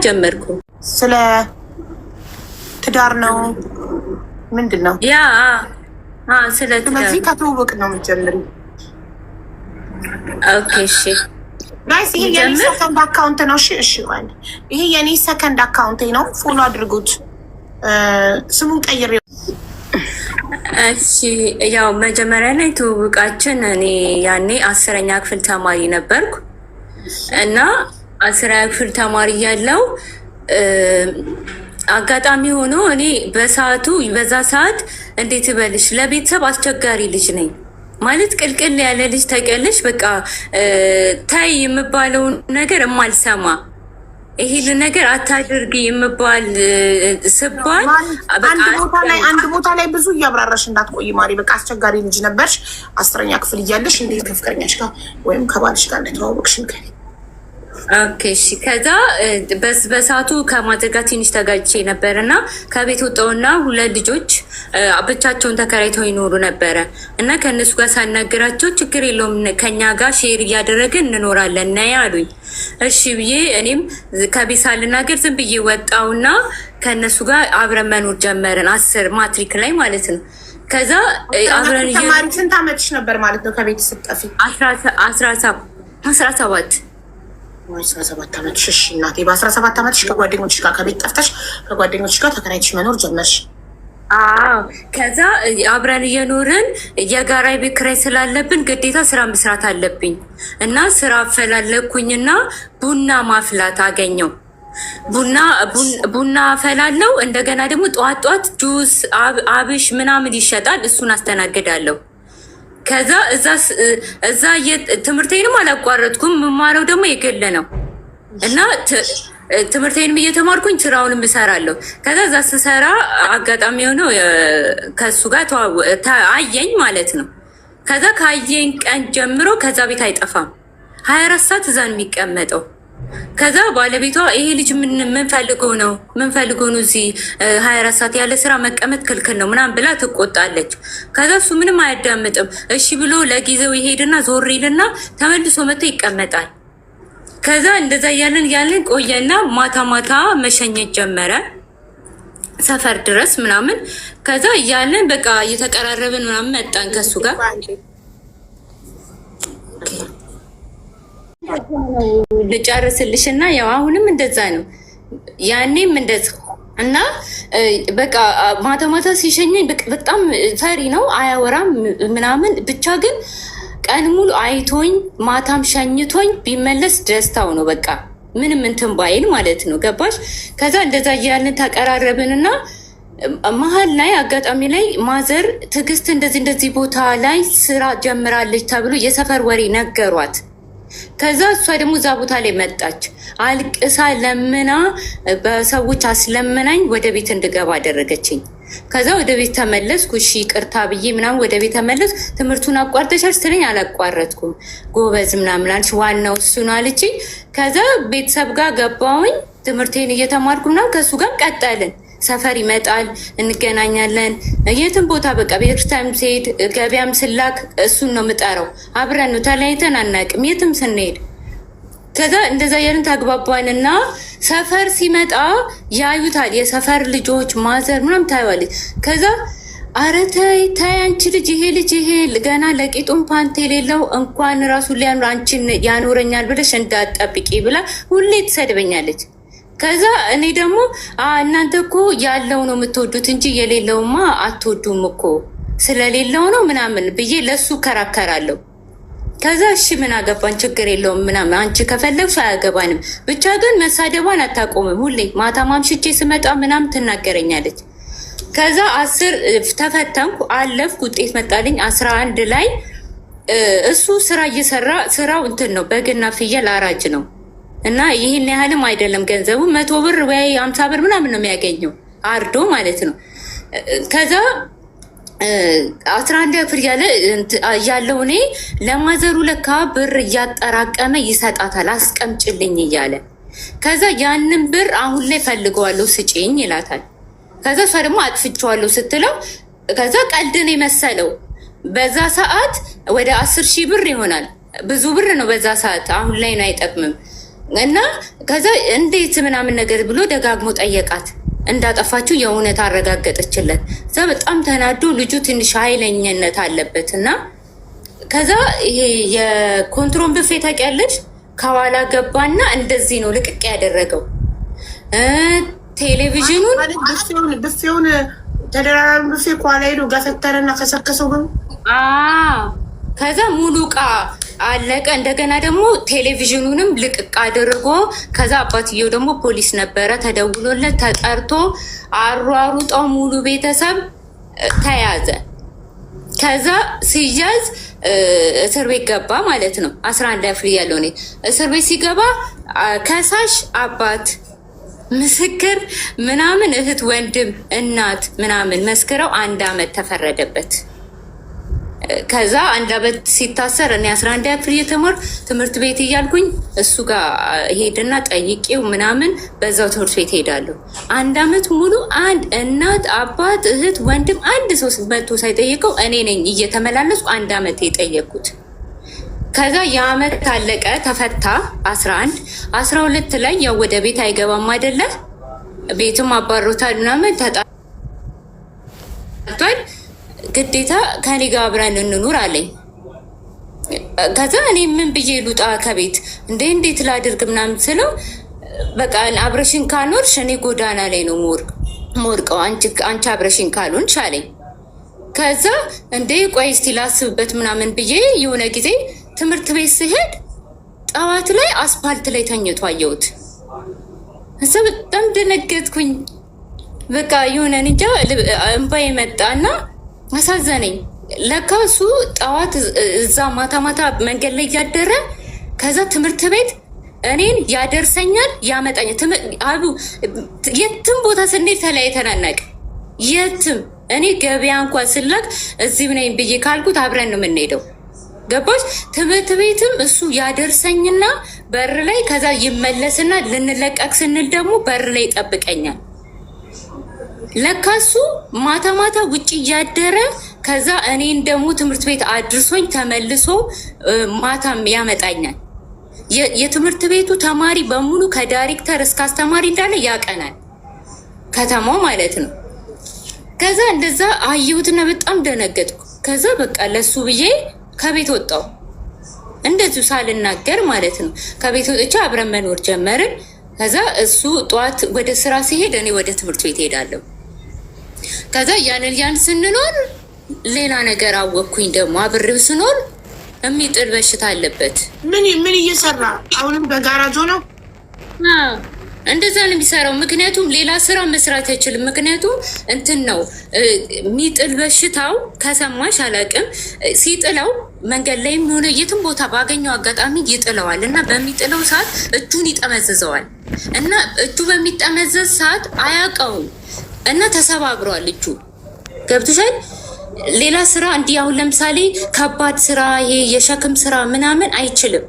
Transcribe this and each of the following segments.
ጀመርኩ። ስለ ትዳር ነው ምንድን ነው? ያ ስለ ትዳር። ስለዚህ ከተዋወቅ ነው የምትጀምሪው። ኦኬ እሺ ጋይስ፣ ይሄ የኔ ሰከንድ አካውንት ነው። እሺ እሺ፣ ማለት ይሄ የኔ ሰከንድ አካውንቴ ነው። ፎሎ አድርጉት። ስሙን ቀይሬው። እሺ ያው መጀመሪያ ላይ ትውውቃችን እኔ ያኔ 10ኛ ክፍል ተማሪ ነበርኩ እና 10ኛ ክፍል ተማሪ ያለው አጋጣሚ ሆኖ እኔ በዛ ሰዓት እንዴት ይበልሽ ለቤተሰብ አስቸጋሪ ልጅ ነኝ ማለት ቅልቅል ያለ ልጅ ታውቂያለሽ። በቃ ታይ የምባለውን ነገር የማልሰማ ይሄን ነገር አታድርጊ የምባል ስባል አንድ ቦታ ላይ ብዙ እያብራራሽ እንዳትቆይ ማሪ። በቃ አስቸጋሪ ልጅ ነበርሽ 10ኛ ክፍል እያለሽ። እንዴት ከፍቅረኛሽ ጋር ወይም ከባልሽ ጋር እንደተዋወቅሽ ንገሪ። ኦኬ እሺ። ከዛ በሰዓቱ ከማዘር ጋር ትንሽ ተጋጭቼ ነበር እና ከቤት ወጣሁና 2 ልጆች ብቻቸውን ተከራይተው ይኖሩ ነበረ እና ከእነሱ ጋር ሳናገራቸው ችግር የለውም ከኛ ጋር ሼር እያደረግን እንኖራለን ና ያሉኝ። እሺ ብዬ እኔም ከቤት ሳልናገር ዝም ብዬ ወጣሁና ከእነሱ ጋር አብረን መኖር ጀመርን። 10 ማትሪክ ላይ ማለት ነው። ከዛ አብረን ስንት ዓመትሽ ነበር ማለት ነው ከቤት ስትጠፊ? 17 17 ዓመትሽ። እሺ እናቴ፣ በ17 ዓመትሽ ከጓደኞችሽ ጋር ከቤት ጠፍተሽ ከጓደኞችሽ ጋር ተከራይተሽ መኖር ጀመርሽ? አዎ። ከዛ አብረን እየኖርን የጋራ ቤት ኪራይ ስላለብን ግዴታ ስራ መስራት አለብኝ እና ስራ አፈላለኩኝና ቡና ማፍላት አገኘው። ቡና አፈላለው። እንደገና ደግሞ ጠዋት ጠዋት ጁስ አብሽ ምናምን ይሸጣል፣ እሱን አስተናግዳለሁ። ከዛ እዛ ትምህርቴንም አላቋረጥኩም። የምማረው ደግሞ የግል ነው እና ትምህርቴንም እየተማርኩኝ ስራውንም እሰራለሁ። ከዛ እዛ ስሰራ አጋጣሚ ሆነው ከሱ ጋር አየኝ ማለት ነው። ከዛ ካየኝ ቀን ጀምሮ ከዛ ቤት አይጠፋም፣ 24 ሰዓት እዛ ነው የሚቀመጠው። ከዛ ባለቤቷ ይሄ ልጅ ምን ፈልጎ ነው እዚህ 24 ሰዓት ያለ ስራ መቀመጥ ክልክል ነው ምናምን ብላ ትቆጣለች። ከዛ እሱ ምንም አያዳምጥም። እሺ ብሎ ለጊዜው ይሄድና ዞር ይልና ተመልሶ መጥቶ ይቀመጣል። ከዛ እንደዛ እያለን ቆየና ማታ መሸኘት ጀመረ ሰፈር ድረስ ምናምን። ከዛ እያለን በቃ እየተቀራረብን ምናምን መጣን ከሱ ጋር። ልጨርስልሽ እና ያው አሁንም እንደዛ ነው ያኔም እንደዛ እና በቃ ማታ ሲሸኘኝ በጣም ፈሪ ነው፣ አያወራም ምናምን። ብቻ ግን ቀን ሙሉ አይቶኝ ማታም ሸኝቶኝ ቢመለስ ደስታው ነው። በቃ ምንም እንትን ባይል ማለት ነው። ገባሽ? ከዛ እንደዛ እያልን ተቀራረብንና መሀል ላይ አጋጣሚ ላይ ማዘር ትዕግስት እንደዚህ ቦታ ላይ ስራ ጀምራለች ተብሎ የሰፈር ወሬ ነገሯት። ከዛ እሷ ደግሞ እዛ ቦታ ላይ መጣች። አልቅሳ ለምና በሰዎች አስለምናኝ ወደ ቤት እንድገባ አደረገችኝ። ከዛ ወደ ቤት ተመለስኩ። እሺ ይቅርታ ብዬ ምናምን ወደ ቤት ተመለስኩ። ትምህርቱን አቋርጠሻል ስትለኝ አላቋረጥኩም፣ ጎበዝ ምናምን አለች፣ ዋናው እሱ ነው አለችኝ። ከዛ ቤተሰብ ጋር ገባሁኝ፣ ትምህርቴን እየተማርኩ ምናምን ከእሱ ጋር ቀጠልን። ሰፈር ይመጣል፣ እንገናኛለን። የትም ቦታ በቃ ቤተክርስቲያን ስሄድ ገበያም ስላክ እሱን ነው የምጠራው። አብረን ነው፣ ተለያይተን አናውቅም የትም ስንሄድ። ከዛ እንደዛ ያልን ተግባባንና ሰፈር ሲመጣ ያዩታል የሰፈር ልጆች፣ ማዘር ምናምን ታይዋለች። ከዛ አረ ተይ አንቺ ልጅ ይሄ ገና ለቂጡም ፓንት የሌለው እንኳን ራሱ ሊያኖር አንቺን ያኖረኛል ብለሽ እንዳትጠብቂ ብላ ሁሌ ትሰድበኛለች። ከዛ እኔ ደግሞ እናንተ እኮ ያለው ነው የምትወዱት እንጂ የሌለውማ አትወዱም እኮ ስለሌለው ነው ምናምን ብዬ ለሱ ከራከራለሁ። ከዛ እሺ ምን አገባን ችግር የለውም ምናምን፣ አንቺ ከፈለግሽ አያገባንም፣ ብቻ ግን መሳደቧን አታቆምም። ሁሌ ማታ ማምሽቼ ስመጣ ምናምን ትናገረኛለች። ከዛ 10 ተፈተንኩ፣ አለፍኩ፣ ውጤት መጣልኝ። 11 ላይ እሱ ስራ እየሰራ ስራው እንትን ነው በግና ፍየል አራጅ ነው እና ይህን ያህልም አይደለም ገንዘቡ 100 ብር ወይ 50 ብር ምናምን ነው የሚያገኘው አርዶ ማለት ነው። ከዛ 11 ፍር ያለው እኔ ለማዘሩ ለካ ብር እያጠራቀመ ይሰጣታል አስቀምጭልኝ እያለ። ከዛ ያንን ብር አሁን ላይ ፈልገዋለሁ ስጪኝ ይላታል። ከዛ እሷ ደግሞ አጥፍቼዋለሁ ስትለው ከዛ ቀልድን የመሰለው በዛ ሰዓት ወደ 10,000 ብር ይሆናል። ብዙ ብር ነው በዛ ሰዓት፣ አሁን ላይ ነው አይጠቅምም። እና ከዛ እንዴት ምናምን ነገር ብሎ ደጋግሞ ጠየቃት። እንዳጠፋችው የእውነት አረጋገጠችለት። እዛ በጣም ተናዶ ልጁ ትንሽ ኃይለኝነት አለበት እና ከዛ ይሄ የኮንትሮል ብፌ ታውቂያለሽ? ከኋላ ገባና እንደዚህ ነው ልቅቅ ያደረገው። ቴሌቪዥኑን ብፌውን ተደራራቢ ብፌ ከኋላ ሄዶ ገፈተረና ከሰከሰው ነው። ከዛ ሙሉ ዕቃ አለቀ። እንደገና ደግሞ ቴሌቪዥኑንም ልቅቅ አድርጎ ከዛ አባትየው ደግሞ ፖሊስ ነበረ ተደውሎለት ተጠርቶ አሯሩጠው ሙሉ ቤተሰብ ተያዘ። ከዛ ሲያዝ እስር ቤት ገባ ማለት ነው። 11 አፍሪ ያለው ነው። እስር ቤት ሲገባ ከሳሽ አባት ምስክር ምናምን እህት ወንድም እናት ምናምን መስክረው 1 አመት ተፈረደበት። ከዛ 1 አመት ሲታሰር እኔ 11 አፍሪ የተማርኩ ትምህርት ቤት እያልኩኝ እሱ ጋር ሄድና ጠይቄው ምናምን በዛው ትምህርት ቤት ሄዳለሁ። 1 አመት ሙሉ አንድ እናት አባት እህት ወንድም አንድ ሰው መጥቶ ሳይጠይቀው እኔ ነኝ እየተመላለስኩ 1 አመት የጠየኩት። ከዛ የአመት ታለቀ ተፈታ። 11 12 ላይ ያው ወደ ቤት አይገባም አይደለ? ቤቱም አባሮታል ምናምን ተጣልቷል። ግዴታ ከኔ ጋር አብረን እንኑር አለኝ። ከዛ እኔ ምን ብዬ ልውጣ ከቤት እንዴት ላድርግ ምናምን ስለው በቃ አብረሽን ካልኖርሽ እኔ ጎዳና ላይ ነው ሞርቀው አንቺ አብረሽን ካልሆንሽ አለኝ። ከዛ ቆይ እስቲ ላስብበት ምናምን ብዬ የሆነ ጊዜ ትምህርት ቤት ስሄድ ጠዋት ላይ አስፓልት ላይ ተኝቶ አየሁት። እዛ በጣም ደነገጥኩኝ። በቃ የሆነ እንጃ እንባዬ መጣና አሳዘነኝ። ለካ እሱ ጠዋት እዛ ማታ መንገድ ላይ እያደረ ከዛ ትምህርት ቤት እኔን ያደርሰኛል ያመጣኛል። የትም ቦታ ስንሄድ ተለያይተን አናውቅም። የትም እኔ ገበያ እንኳን ስላክ እዚህ ነኝ ብዬ ካልኩት አብረን ነው የምንሄደው። ገባሽ? ትምህርት ቤትም እሱ ያደርሰኝና በር ላይ ከዛ ይመለስና ልንለቀቅ ስንል ደግሞ በር ላይ ይጠብቀኛል። ለካሱ ማታ ውጭ እያደረ ከዛ እኔን ደግሞ ትምህርት ቤት አድርሶኝ ተመልሶ ማታም ያመጣኛል። የትምህርት ቤቱ ተማሪ በሙሉ ከዳይሬክተር እስከ አስተማሪ እንዳለ ያቀናል፣ ከተማው ማለት ነው። ከዛ እንደዛ አየሁትና በጣም ደነገጥኩ። ከዛ በቃ ለሱ ብዬ ከቤት ወጣሁ፣ እንደዚሁ ሳልናገር ማለት ነው። ከቤት ወጥቼ አብረን መኖር ጀመርን። ከዛ እሱ ጠዋት ወደ ስራ ሲሄድ እኔ ወደ ትምህርት ቤት ሄዳለሁ። ከዛ ያን ስንኖር ሌላ ነገር አወቅኩኝ። ደግሞ አብሬው ስኖር የሚጥል በሽታ አለበት። ምን እየሰራ አሁንም በጋራጆ ነው? እንደዛ ነው የሚሰራው። ምክንያቱም ሌላ ስራ መስራት አይችልም። ምክንያቱም እንትን ነው የሚጥል በሽታው። ከሰማሽ አላውቅም። ሲጥለው መንገድ ላይም ሆነ የትም ቦታ ባገኘው አጋጣሚ ይጥለዋል እና በሚጥለው ሰዓት እጁን ይጠመዝዘዋል እና እጁ በሚጠመዘዝ ሰዓት አያውቀውም እና ተሰባብሯል እጁ። ገብቶሻል? ሌላ ስራ እንዲህ አሁን ለምሳሌ ከባድ ስራ ይሄ የሸክም ስራ ምናምን አይችልም።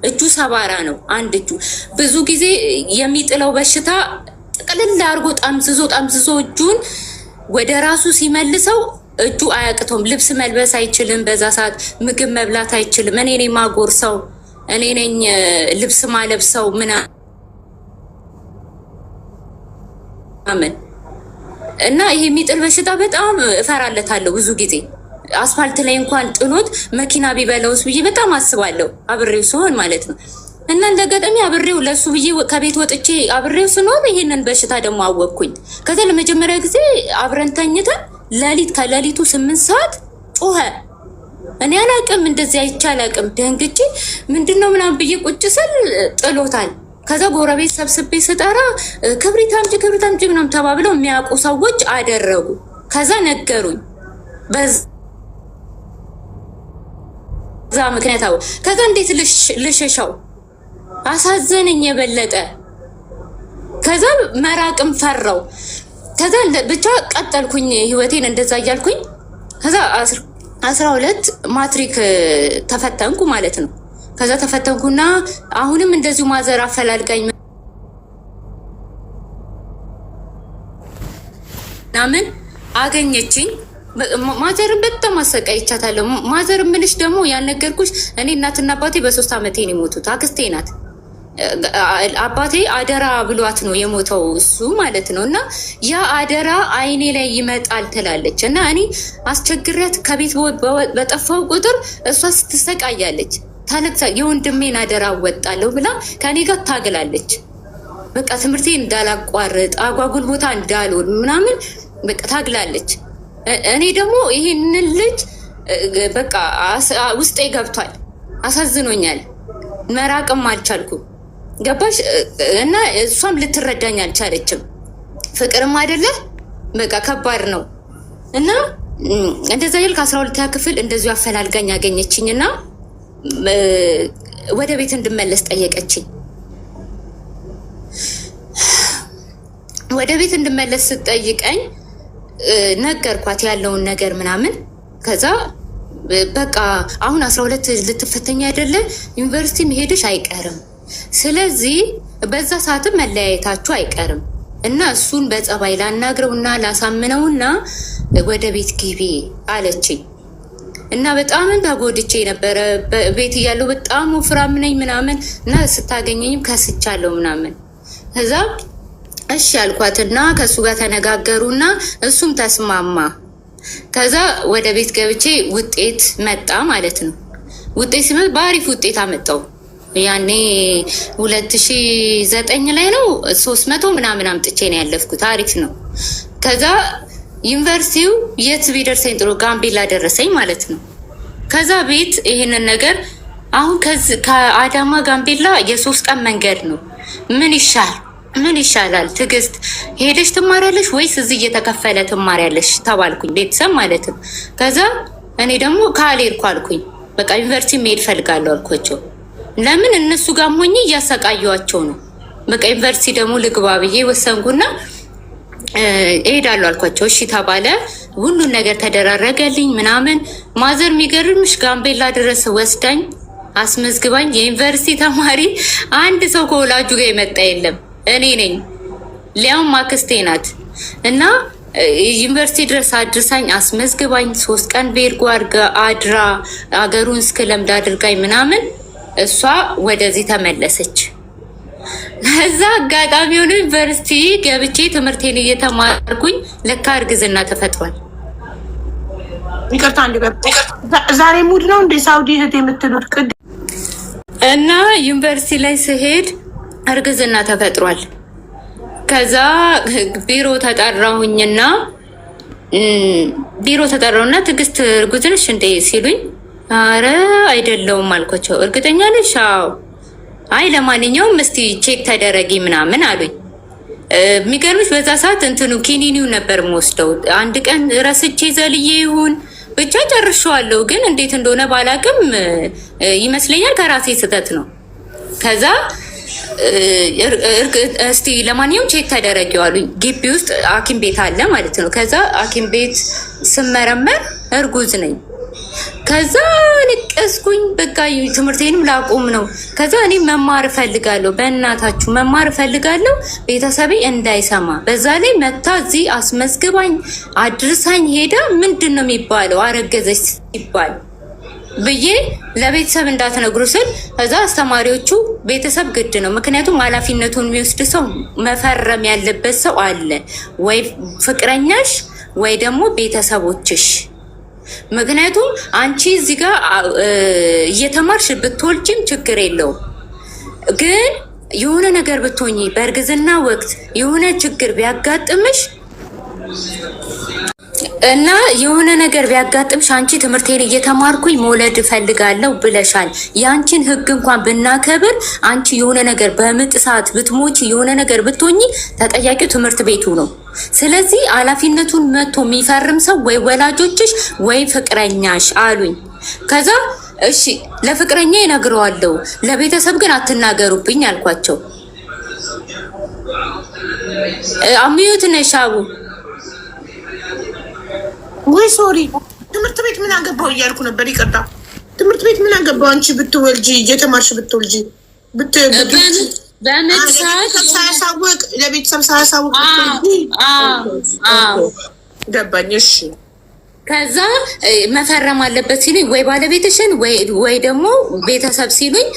እጁ ሰባራ ነው። አንድ እጁ ብዙ ጊዜ የሚጥለው በሽታ ጥቅልል አድርጎ ጠምዝዞ እጁን ወደ ራሱ ሲመልሰው እጁ አያቅተውም። ልብስ መልበስ አይችልም። በዛ ሰዓት ምግብ መብላት አይችልም። እኔ ነኝ ማጎርሰው፣ እኔ ነኝ ልብስ ማለብሰው ምናምን እና ይሄ የሚጥል በሽታ በጣም እፈራለታለሁ። ብዙ ጊዜ አስፋልት ላይ እንኳን ጥሎት መኪና ቢበላውስ ብዬ በጣም አስባለሁ፣ አብሬው ስሆን ማለት ነው። እና እንደገጠሚ አብሬው ለሱ ብዬ ከቤት ወጥቼ አብሬው ስኖር ይሄንን በሽታ ደግሞ አወቅኩኝ። ከዛ ለመጀመሪያ ጊዜ አብረን ተኝተን ከሌሊቱ 8 ሰዓት ጮኸ። እኔ አላቅም፣ እንደዚህ አይቼ አላቅም። ደንግጬ ምንድነው ምናምን ብዬ ቁጭ ስል ጥሎታል። ከዛ ጎረቤት ሰብስቤ ስጠራ ክብሪት አምጪ ምናምን ተባብለው የሚያውቁ ሰዎች አደረጉ። ከዛ ነገሩኝ በዛ ምክንያት ከዛ እንዴት ልሸሻው አሳዘነኝ የበለጠ። ከዛ መራቅም ፈራው። ከዛ ብቻ ቀጠልኩኝ ህይወቴን እንደዛ እያልኩኝ። ከዛ 12 ማትሪክ ተፈተንኩ ማለት ነው። ከዛ ተፈተንኩና አሁንም እንደዚሁ ማዘር አፈላልጋኝ ምናምን አገኘችኝ። ማዘርን በጣም አሰቃይቻታለሁ። ማዘር ምንሽ ደግሞ ያልነገርኩሽ እኔ እናትና አባቴ በ3 ዓመቴ ነው የሞቱት። አክስቴ ናት አባቴ አደራ ብሏት ነው የሞተው እሱ ማለት ነው። እና ያ አደራ አይኔ ላይ ይመጣል ትላለች። እና እኔ አስቸግሪያት ከቤት በጠፋው ቁጥር እሷ ስትሰቃያለች። ታለቅሳ የወንድሜን አደራ እወጣለሁ ብላ ከኔ ጋር ታግላለች። በቃ ትምህርቴን እንዳላቋርጥ አጓጉል ቦታ እንዳልሆን ምናምን በቃ ታግላለች። እኔ ደግሞ ይሄንን ልጅ በቃ ውስጤ ገብቷል፣ አሳዝኖኛል፣ መራቅም አልቻልኩም። ገባሽ? እና እሷም ልትረዳኝ አልቻለችም። ፍቅርም አይደለ በቃ ከባድ ነው። እና እንደዛ ይል ከ12ኛ ክፍል እንደዚሁ አፈላልጋኝ ያገኘችኝ እና ወደ ቤት እንድመለስ ጠየቀችኝ። ወደ ቤት እንድመለስ ስትጠይቀኝ ነገርኳት ያለውን ነገር ምናምን። ከዛ በቃ አሁን 12 ልትፈተኛ አይደለ? ዩኒቨርሲቲ መሄድሽ አይቀርም። ስለዚህ በዛ ሰዓትም መለያየታችሁ አይቀርም እና እሱን በጸባይ ላናግረውና ላሳምነውና ወደ ቤት ግቢ አለችኝ። እና በጣም ተጎድቼ ነበረ። ቤት እያለሁ በጣም ወፍራም ነኝ ምናምን እና ስታገኘኝም ከስቻለሁ ምናምን። ከዛ እሺ አልኳትና ከሱ ጋር ተነጋገሩና እሱም ተስማማ። ከዛ ወደ ቤት ገብቼ ውጤት መጣ ማለት ነው። ውጤት ሲመጣ በአሪፍ ውጤት አመጣው። ያኔ 2009 ላይ ነው 300 ምናምን አምጥቼ ነው ያለፍኩት። አሪፍ ነው። ከዛ ዩኒቨርሲቲው የት ቢደርሰኝ ጥሩ ጋምቤላ ደረሰኝ ማለት ነው። ከዛ ቤት ይሄንን ነገር አሁን ከአዳማ ጋምቤላ የ3 ቀን መንገድ ነው። ምን ይሻላል ትዕግስት፣ ሄደሽ ትማሪያለሽ ወይስ እዚህ እየተከፈለ ትማሪያለሽ ተባልኩኝ፣ ቤተሰብ ማለት ነው። ከዛ እኔ ደግሞ ካልሄድኩ አልኩኝ፣ በቃ ዩኒቨርሲቲ መሄድ ፈልጋለሁ አልኳቸው። ለምን እነሱ ጋር ሆኜ እያሰቃየኋቸው ነው። በቃ ዩኒቨርሲቲ ደግሞ ልግባ ብዬ ወሰንኩና እሄዳለሁ አልኳቸው። እሺ ተባለ። ሁሉን ነገር ተደራረገልኝ ምናምን። ማዘር የሚገርምሽ ጋምቤላ ድረስ ወስዳኝ አስመዝግባኝ፣ የዩኒቨርሲቲ ተማሪ አንድ ሰው ከወላጁ ጋር የመጣ የለም፣ እኔ ነኝ። ሊያውም አክስቴ ናት። እና ዩኒቨርሲቲ ድረስ አድርሳኝ አስመዝግባኝ 3 ቀን ቤርጎ አድራ አገሩን እስክለምድ አድርጋኝ ምናምን እሷ ወደዚህ ተመለሰች። ከዛ አጋጣሚ ሆኖ ዩኒቨርሲቲ ገብቼ ትምህርቴን እየተማርኩኝ ለካ እርግዝና ተፈጥሯል። ይቅርታ ዛሬ ሙድ ነው እንደ ሳውዲ እህት የምትሉት ቅድ እና ዩኒቨርሲቲ ላይ ስሄድ እርግዝና ተፈጥሯል። ከዛ ቢሮ ተጠራሁኝና ትዕግስት እርጉዝ ነሽ እንዴ ሲሉኝ፣ አረ አይደለውም አልኳቸው። እርግጠኛ ነሽ? አዎ። አይ ለማንኛውም እስቲ ቼክ ተደረጊ ምናምን አሉኝ። የሚገርምሽ በዛ ሰዓት ኪኒኒው ነበር የምወስደው። አንድ ቀን ረስቼ ዘልዬ ይሁን ብቻ ጨርሼዋለሁ፣ ግን እንዴት እንደሆነ ባላቅም ይመስለኛል ከራሴ ስህተት ነው። ከዛ እስቲ ለማንኛውም ቼክ ተደረጊው አሉኝ። ግቢ ውስጥ ሐኪም ቤት አለ ማለት ነው። ከዛ ሐኪም ቤት ስመረመር እርጉዝ ነኝ። ከዛ ንቀስኩኝ። በቃ ትምህርቴንም ላቆም ነው። ከዛ እኔ መማር እፈልጋለሁ፣ በእናታችሁ መማር እፈልጋለሁ፣ ቤተሰቤ እንዳይሰማ። በዛ ላይ መታ እዚህ አስመዝግባኝ አድርሳኝ ሄዳ ምንድን ነው የሚባለው አረገዘች ሲባል ብዬ ለቤተሰብ እንዳትነግሩ ስል ከዛ አስተማሪዎቹ ቤተሰብ ግድ ነው፣ ምክንያቱም ኃላፊነቱን የሚወስድ ሰው መፈረም ያለበት ሰው አለ፣ ወይ ፍቅረኛሽ ወይ ደግሞ ቤተሰቦችሽ። ምክንያቱም አንቺ እዚህ ጋር እየተማርሽ ብትወልጂም ችግር የለውም፣ ግን የሆነ ነገር ብትሆኚ በእርግዝና ወቅት የሆነ ችግር ቢያጋጥምሽ እና የሆነ ነገር ቢያጋጥምሽ አንቺ ትምህርቴን እየተማርኩኝ መውለድ እፈልጋለሁ ብለሻል። የአንቺን ሕግ እንኳን ብናከብር አንቺ የሆነ ነገር በምጥ ሰዓት ብትሞቺ የሆነ ነገር ብትሆኚ ተጠያቂው ትምህርት ቤቱ ነው። ስለዚህ ኃላፊነቱን መጥቶ የሚፈርም ሰው ወይ ወላጆችሽ ወይ ፍቅረኛሽ አሉኝ። ከዛ እሺ ለፍቅረኛ ይነግረዋለሁ፣ ለቤተሰብ ግን አትናገሩብኝ አልኳቸው። አምዩት ነሻቡ ወይ ሶሪ፣ ትምህርት ቤት ምን አገባው እያልኩ ነበር። ይቅርታ፣ ትምህርት ቤት ምን አገባው? አንቺ ብትወልጂ እየተማርሽ ብትወልጂ ሳያሳውቅ ለቤተሰብ ሳያሳውቅ ገባኝ። እሺ ከዛ መፈረም አለበት ሲሉኝ ወይ ባለቤትሽን ወይ ደግሞ ቤተሰብ ሲሉኝ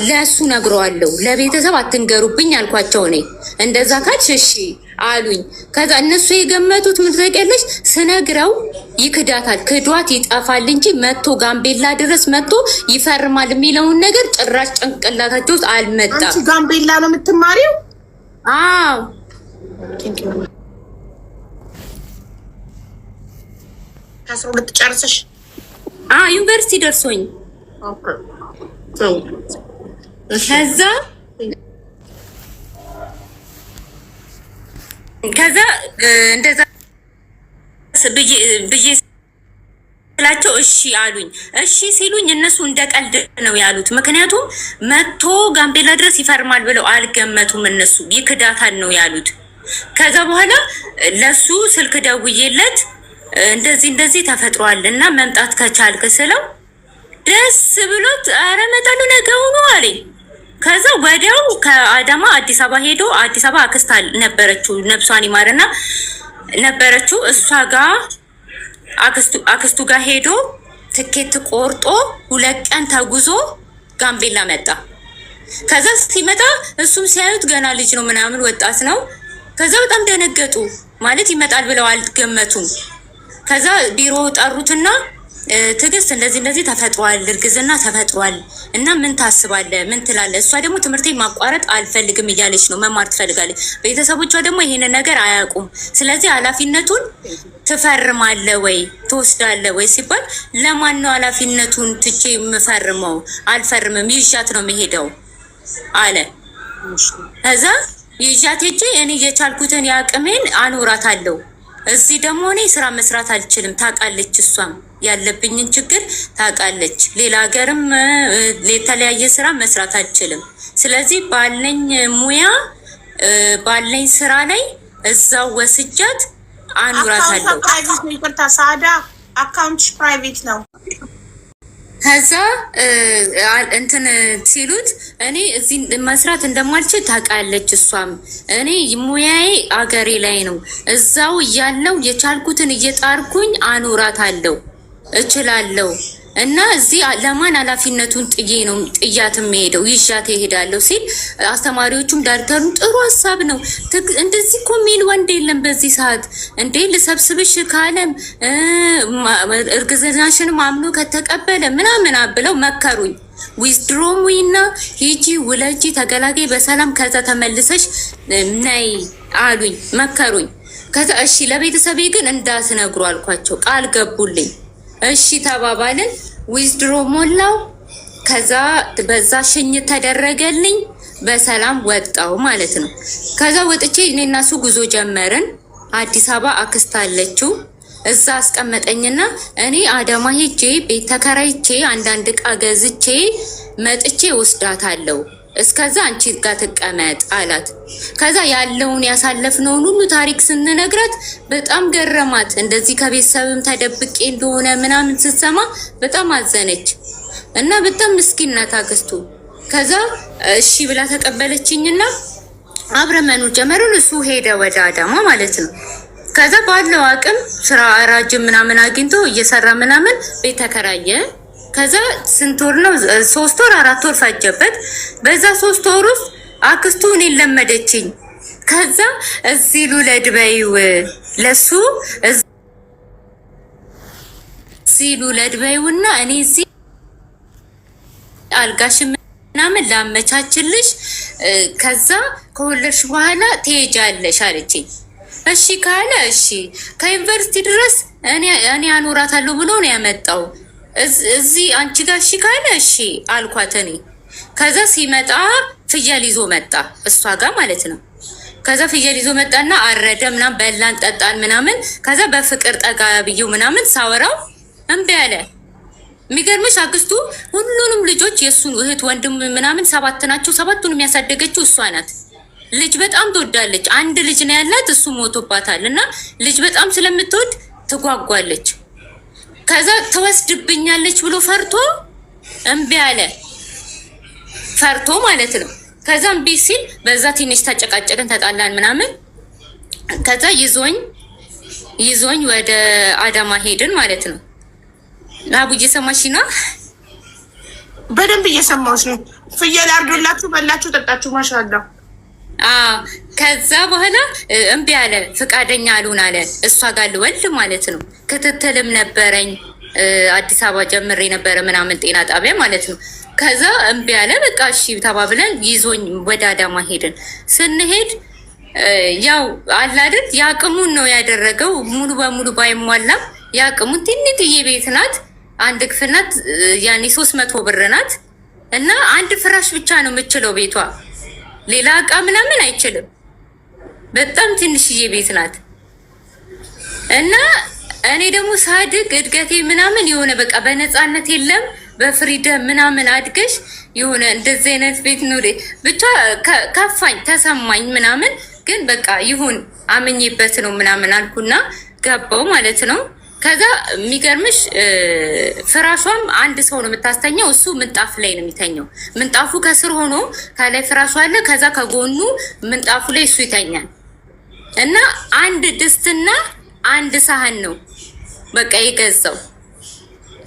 ለሱ ነግረዋለሁ። ለቤተሰብ አትንገሩብኝ አልኳቸው። እኔ እንደዛ ካልሽ እሺ አሉኝ። ከዛ እነሱ የገመቱት ምን ታውቂያለሽ? ስነግረው ይክዳታል፣ ክዷት ይጠፋል እንጂ መጥቶ ጋምቤላ ድረስ መጥቶ ይፈርማል የሚለውን ነገር ጭራሽ ጭንቅላታቸው ውስጥ አልመጣም። አንቺ ጋምቤላ ነው የምትማሪው? አዎ ከስሩ ልትጨርስሽ? ዩኒቨርሲቲ ደርሶኝ ከዛ እንደዛ ብዬ ስላቸው እሺ አሉኝ። እሺ ሲሉኝ እነሱ እንደ ቀልድ ነው ያሉት። ምክንያቱም መጥቶ ጋምቤላ ድረስ ይፈርማል ብለው አልገመቱም። እነሱ ይክዳታል ነው ያሉት። ከዛ በኋላ ለሱ ስልክ ደውዬለት እንደዚህ ተፈጥሯል እና መምጣት ከቻልክ ስለው ደስ ብሎት ኧረ እመጣለሁ ነገውኑ አለኝ። ከዛ ወዲያው ከአዳማ አዲስ አበባ ሄዶ አዲስ አበባ አክስት ነበረችው ነብሷን ይማርና ነበረችው እሷ ጋር አክስቱ ጋር ሄዶ ትኬት ቆርጦ 2 ቀን ተጉዞ ጋምቤላ መጣ። ከዛ ሲመጣ እሱም ሲያዩት ገና ልጅ ነው ምናምን ወጣት ነው። ከዛ በጣም ደነገጡ። ማለት ይመጣል ብለው አልገመቱም። ከዛ ቢሮ ጠሩትና ትዕግስት እንደዚህ ተፈጥሯል፣ እርግዝና ተፈጥሯል እና ምን ታስባለህ? ምን ትላለህ? እሷ ደግሞ ትምህርቴን ማቋረጥ አልፈልግም እያለች ነው፣ መማር ትፈልጋለች። ቤተሰቦቿ ደግሞ ይሄንን ነገር አያውቁም። ስለዚህ ኃላፊነቱን ትፈርማለህ ወይ ትወስዳለህ ወይ ሲባል ለማን ነው ኃላፊነቱን ትቼ የምፈርመው? አልፈርምም፣ ይዣት ነው የምሄደው አለ። ከዛ ይዣት ሄጄ እኔ የቻልኩትን የአቅሜን አኖራታለሁ። እዚህ ደግሞ እኔ ስራ መስራት አልችልም። ታውቃለች፣ እሷም ያለብኝን ችግር ታውቃለች። ሌላ ሀገርም የተለያየ ስራ መስራት አልችልም። ስለዚህ ባለኝ ሙያ ባለኝ ስራ ላይ እዛው ወስጃት አኑራታለሁ። ይቅርታ ሳዳ፣ አካውንትሽ ፕራይቬት ነው። ከዛ እንትን ሲሉት እኔ እዚህ መስራት እንደማልችል ታውቃለች እሷም። እኔ ሙያዬ አገሬ ላይ ነው። እዛው እያለው የቻልኩትን እየጣርኩኝ አኖራታለሁ፣ እችላለሁ እና እዚህ ለማን ኃላፊነቱን ጥዬ ነው ጥያት የምሄደው? ይዣት እሄዳለሁ ሲል አስተማሪዎቹም ዳይሬክተሩም ጥሩ ሀሳብ ነው፣ እንደዚህ እኮ የሚል ወንድ የለም በዚህ ሰዓት እንዴ፣ ልሰብስብሽ ካለም እርግዝናሽንም አምኖ ከተቀበለ ምናምን ብለው መከሩኝ። ዊዝድሮም ዊና ሂጂ ውለጂ ተገላገይ በሰላም ከዛ ተመልሰሽ ነይ አሉኝ፣ መከሩኝ። ከዛ እሺ ለቤተሰቤ ግን እንዳትነግሩ አልኳቸው፣ ቃል ገቡልኝ። እሺ ተባባልን። ዊዝድሮ ሞላው። ከዛ በዛ ሽኝት ተደረገልኝ። በሰላም ወጣው ማለት ነው። ከዛ ወጥቼ እኔና እሱ ጉዞ ጀመርን። አዲስ አበባ አክስት አለችው፣ እዛ አስቀመጠኝና እኔ አዳማ ሄጄ ቤት ተከራይቼ አንዳንድ ዕቃ ገዝቼ መጥቼ ወስዳታለሁ፣ እስከዛ አንቺ ጋር ትቀመጥ አላት። ከዛ ያለውን ያሳለፍነውን ሁሉ ታሪክ ስንነግራት በጣም ገረማት። እንደዚህ ከቤተሰብም ተደብቄ እንደሆነ ምናምን ስትሰማ በጣም አዘነች እና በጣም ምስኪን ናት አክስቱ። ከዛ እሺ ብላ ተቀበለችኝና አብረን መኖር ጀመርን። እሱ ሄደ ወደ አዳማ ማለት ነው። ከዛ ባለው አቅም ስራ አራጅም ምናምን አግኝቶ እየሰራ ምናምን ቤት ተከራየ። ከዛ ስንት ወር ነው? 3 ወር 4 ወር ፈጀበት። በዛ 3 ወር ውስጥ አክስቱ እኔን ለመደችኝ። ከዛ እዚህ ልውለድ በይው ለሱ እዚህ ልውለድ በይውና እኔ እዚህ አልጋሽ ምናምን ላመቻችልሽ፣ ከዛ ከወለድሽ በኋላ ትሄጃለሽ አለችኝ። እሺ ካለ እሺ፣ ከዩኒቨርሲቲ ድረስ እኔ አኖራታለሁ ብሎ ነው ያመጣው። እዚህ አንቺ ጋር እሺ ካለ እሺ አልኳት እኔ። ከዛ ሲመጣ ፍየል ይዞ መጣ፣ እሷ ጋር ማለት ነው። ከዛ ፍየል ይዞ መጣና አረደ ምናምን፣ በላን ጠጣን ምናምን። ከዛ በፍቅር ጠጋ ብዬው ምናምን ሳወራው እምቢ አለ። የሚገርምሽ አክስቱ ሁሉንም ልጆች የእሱን እህት ወንድም ምናምን 7 ናቸው። 7ቱንም ያሳደገችው እሷ ናት። ልጅ በጣም ትወዳለች። አንድ ልጅ ነው ያላት፣ እሱ ሞቶባታል እና ልጅ በጣም ስለምትወድ ትጓጓለች። ከዛ ትወስድብኛለች ብሎ ፈርቶ እምቢ አለ፣ ፈርቶ ማለት ነው። ከዛ እምቢ ሲል በዛ ትንሽ ተጨቃጨቅን፣ ተጣላን ምናምን። ከዛ ይዞኝ ይዞኝ ወደ አዳማ ሄድን ማለት ነው። አቡ እየሰማሽ ነው? በደንብ እየሰማሁሽ ነው። ፍየል አርዶላችሁ በላችሁ ጠጣችሁ? ማሻአላ። ከዛ በኋላ እምቢ አለ፣ ፍቃደኛ አሉን አለ። እሷ ጋር ልወልድ ማለት ነው። ክትትልም ነበረኝ አዲስ አበባ ጀምሬ ነበረ ምናምን ጤና ጣቢያ ማለት ነው። ከዛ እምቢ አለ። በቃ እሺ ተባብለን ይዞኝ ወደ አዳማ ሄድን። ስንሄድ ያው አላደል የአቅሙን ነው ያደረገው። ሙሉ በሙሉ ባይሟላም የአቅሙን ትንጥዬ ቤት ናት፣ አንድ ክፍል ናት። ያኔ 300 ብር ናት እና አንድ ፍራሽ ብቻ ነው የምችለው ቤቷ። ሌላ እቃ ምናምን አይችልም። በጣም ትንሽዬ ቤት ናት እና እኔ ደግሞ ሳድግ እድገቴ ምናምን የሆነ በቃ በነፃነት የለም በፍሪደም ምናምን አድገሽ የሆነ እንደዚህ አይነት ቤት ኑሬ ብቻ ከፋኝ ተሰማኝ ምናምን። ግን በቃ ይሁን አምኜበት ነው ምናምን አልኩና ገባው ማለት ነው። ከዛ የሚገርምሽ ፍራሿም አንድ ሰው ነው የምታስተኛው። እሱ ምንጣፍ ላይ ነው የሚተኛው። ምንጣፉ ከስር ሆኖ ከላይ ፍራሹ አለ። ከዛ ከጎኑ ምንጣፉ ላይ እሱ ይተኛል እና አንድ ድስትና አንድ ሳህን ነው በቃ የገዛው።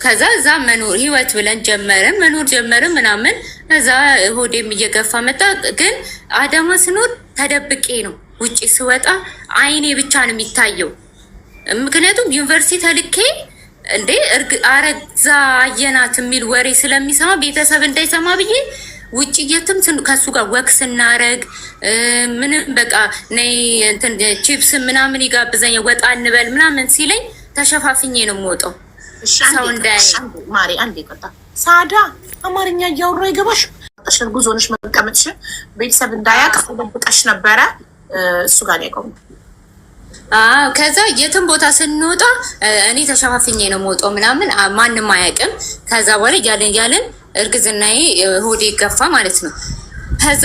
ከዛ እዛ መኖር ህይወት ብለን ጀመርን መኖር ጀመርን ምናምን። ከዛ ሆዴም እየገፋ መጣ። ግን አዳማ ስኖር ተደብቄ ነው። ውጪ ስወጣ አይኔ ብቻ ነው የሚታየው። ምክንያቱም ዩኒቨርሲቲ ተልኬ እንዴ አረግዛ አየናት የሚል ወሬ ስለሚሰማ ቤተሰብ እንዳይሰማ ብዬ ውጭ የትም ከሱ ጋር ወክ ስናረግ ምንም በቃ ነይ እንትን ቺፕስ ምናምን ይጋብዘኝ ወጣ እንበል ምናምን ሲለኝ ተሸፋፍኜ ነው የምወጣው። ሰው እንዳይ ማሪ አንዴ ቆጣ ሳዳ አማርኛ እያወራ ይገባሽ ጉዞንሽ መቀመጥሽ ቤተሰብ እንዳያቅ ደብቀሽ ነበረ እሱ ጋር ያቆም። ከዛ የትም ቦታ ስንወጣ እኔ ተሸፋፍኜ ነው የምወጣው ምናምን ማንም አያውቅም። ከዛ በኋላ እያለን እርግዝናዬ ሆዴ ገፋ ማለት ነው። ከዛ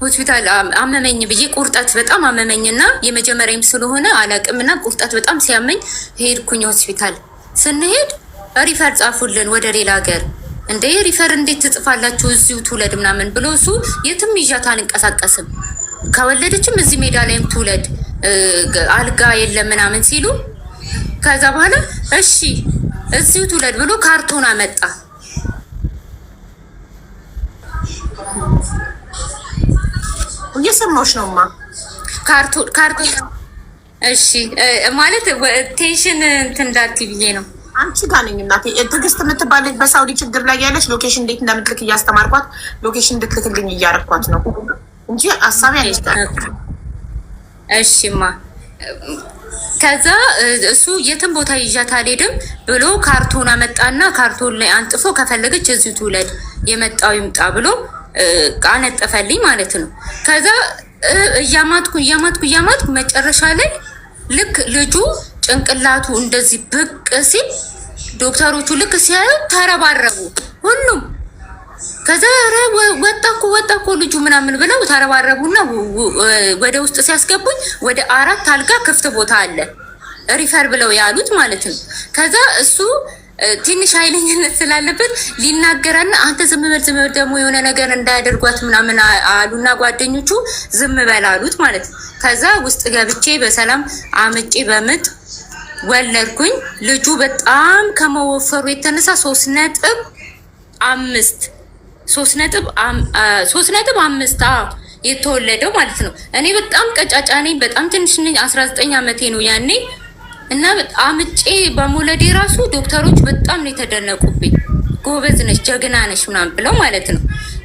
ሆስፒታል አመመኝ ብዬ ቁርጠት በጣም አመመኝና የመጀመሪያም ስለሆነ አላውቅምና ቁርጠት በጣም ሲያመኝ ሄድኩኝ ሆስፒታል። ስንሄድ ሪፈር ጻፉልን ወደ ሌላ ሀገር። እንደ ሪፈር እንዴት ትጽፋላችሁ እዚሁ ትውለድ ምናምን ብሎ እሱ የትም ይዣት አልንቀሳቀስም ከወለደችም እዚህ ሜዳ ላይም ትውለድ አልጋ የለም ምናምን ሲሉ ከዛ በኋላ እሺ እዚሁ ትውለድ ብሎ ካርቶን አመጣ። እየሰማሁሽ ነውማ። ካርቶን እሺ ማለት ቴንሽን እንትን እንዳትዪ ብዬ ነው። አንቺ ጋር ነኝ እናቴ። ትዕግስት የምትባል በሳውዲ ችግር ላይ ያለች ሎኬሽን እንዴት እንደምትልክ እያስተማርኳት ሎኬሽን እንድትልክልኝ እያረኳት ነው እንጂ ሀሳቢ ያለች ጋር። እሺማ ከዛ እሱ የትም ቦታ ይዣት አልሄድም ብሎ ካርቶን አመጣና ካርቶን ላይ አንጥፎ ከፈለገች እዚሁ ትውለድ የመጣው ይምጣ ብሎ አነጠፈልኝ ማለት ነው። ከዛ እያማትኩ መጨረሻ ላይ ልክ ልጁ ጭንቅላቱ እንደዚህ ብቅ ሲል ዶክተሮቹ ልክ ሲያዩ ተረባረቡ ሁሉም። ከዛ ወጣ እኮ ልጁ ምናምን ብለው ተረባረቡና ወደ ውስጥ ሲያስገቡኝ ወደ 4 አልጋ ክፍት ቦታ አለ ሪፈር ብለው ያሉት ማለት ነው። ከዛ እሱ ትንሽ ኃይለኝነት ስላለበት ሊናገራና አንተ ዝም በል ደግሞ የሆነ ነገር እንዳያደርጓት ምናምን አሉና ጓደኞቹ ዝም በል አሉት ማለት ነው። ከዛ ውስጥ ገብቼ በሰላም አምጬ በምጥ ወለድኩኝ። ልጁ በጣም ከመወፈሩ የተነሳ 3.5 የተወለደው ማለት ነው። እኔ በጣም ቀጫጫ ነኝ፣ በጣም ትንሽ ነኝ። 19 ዓመቴ ነው ያኔ እና አምጬ በመውለዴ ራሱ ዶክተሮች በጣም ነው የተደነቁብኝ። ጎበዝ ነሽ፣ ጀግና ነሽ ምናምን ብለው ማለት ነው።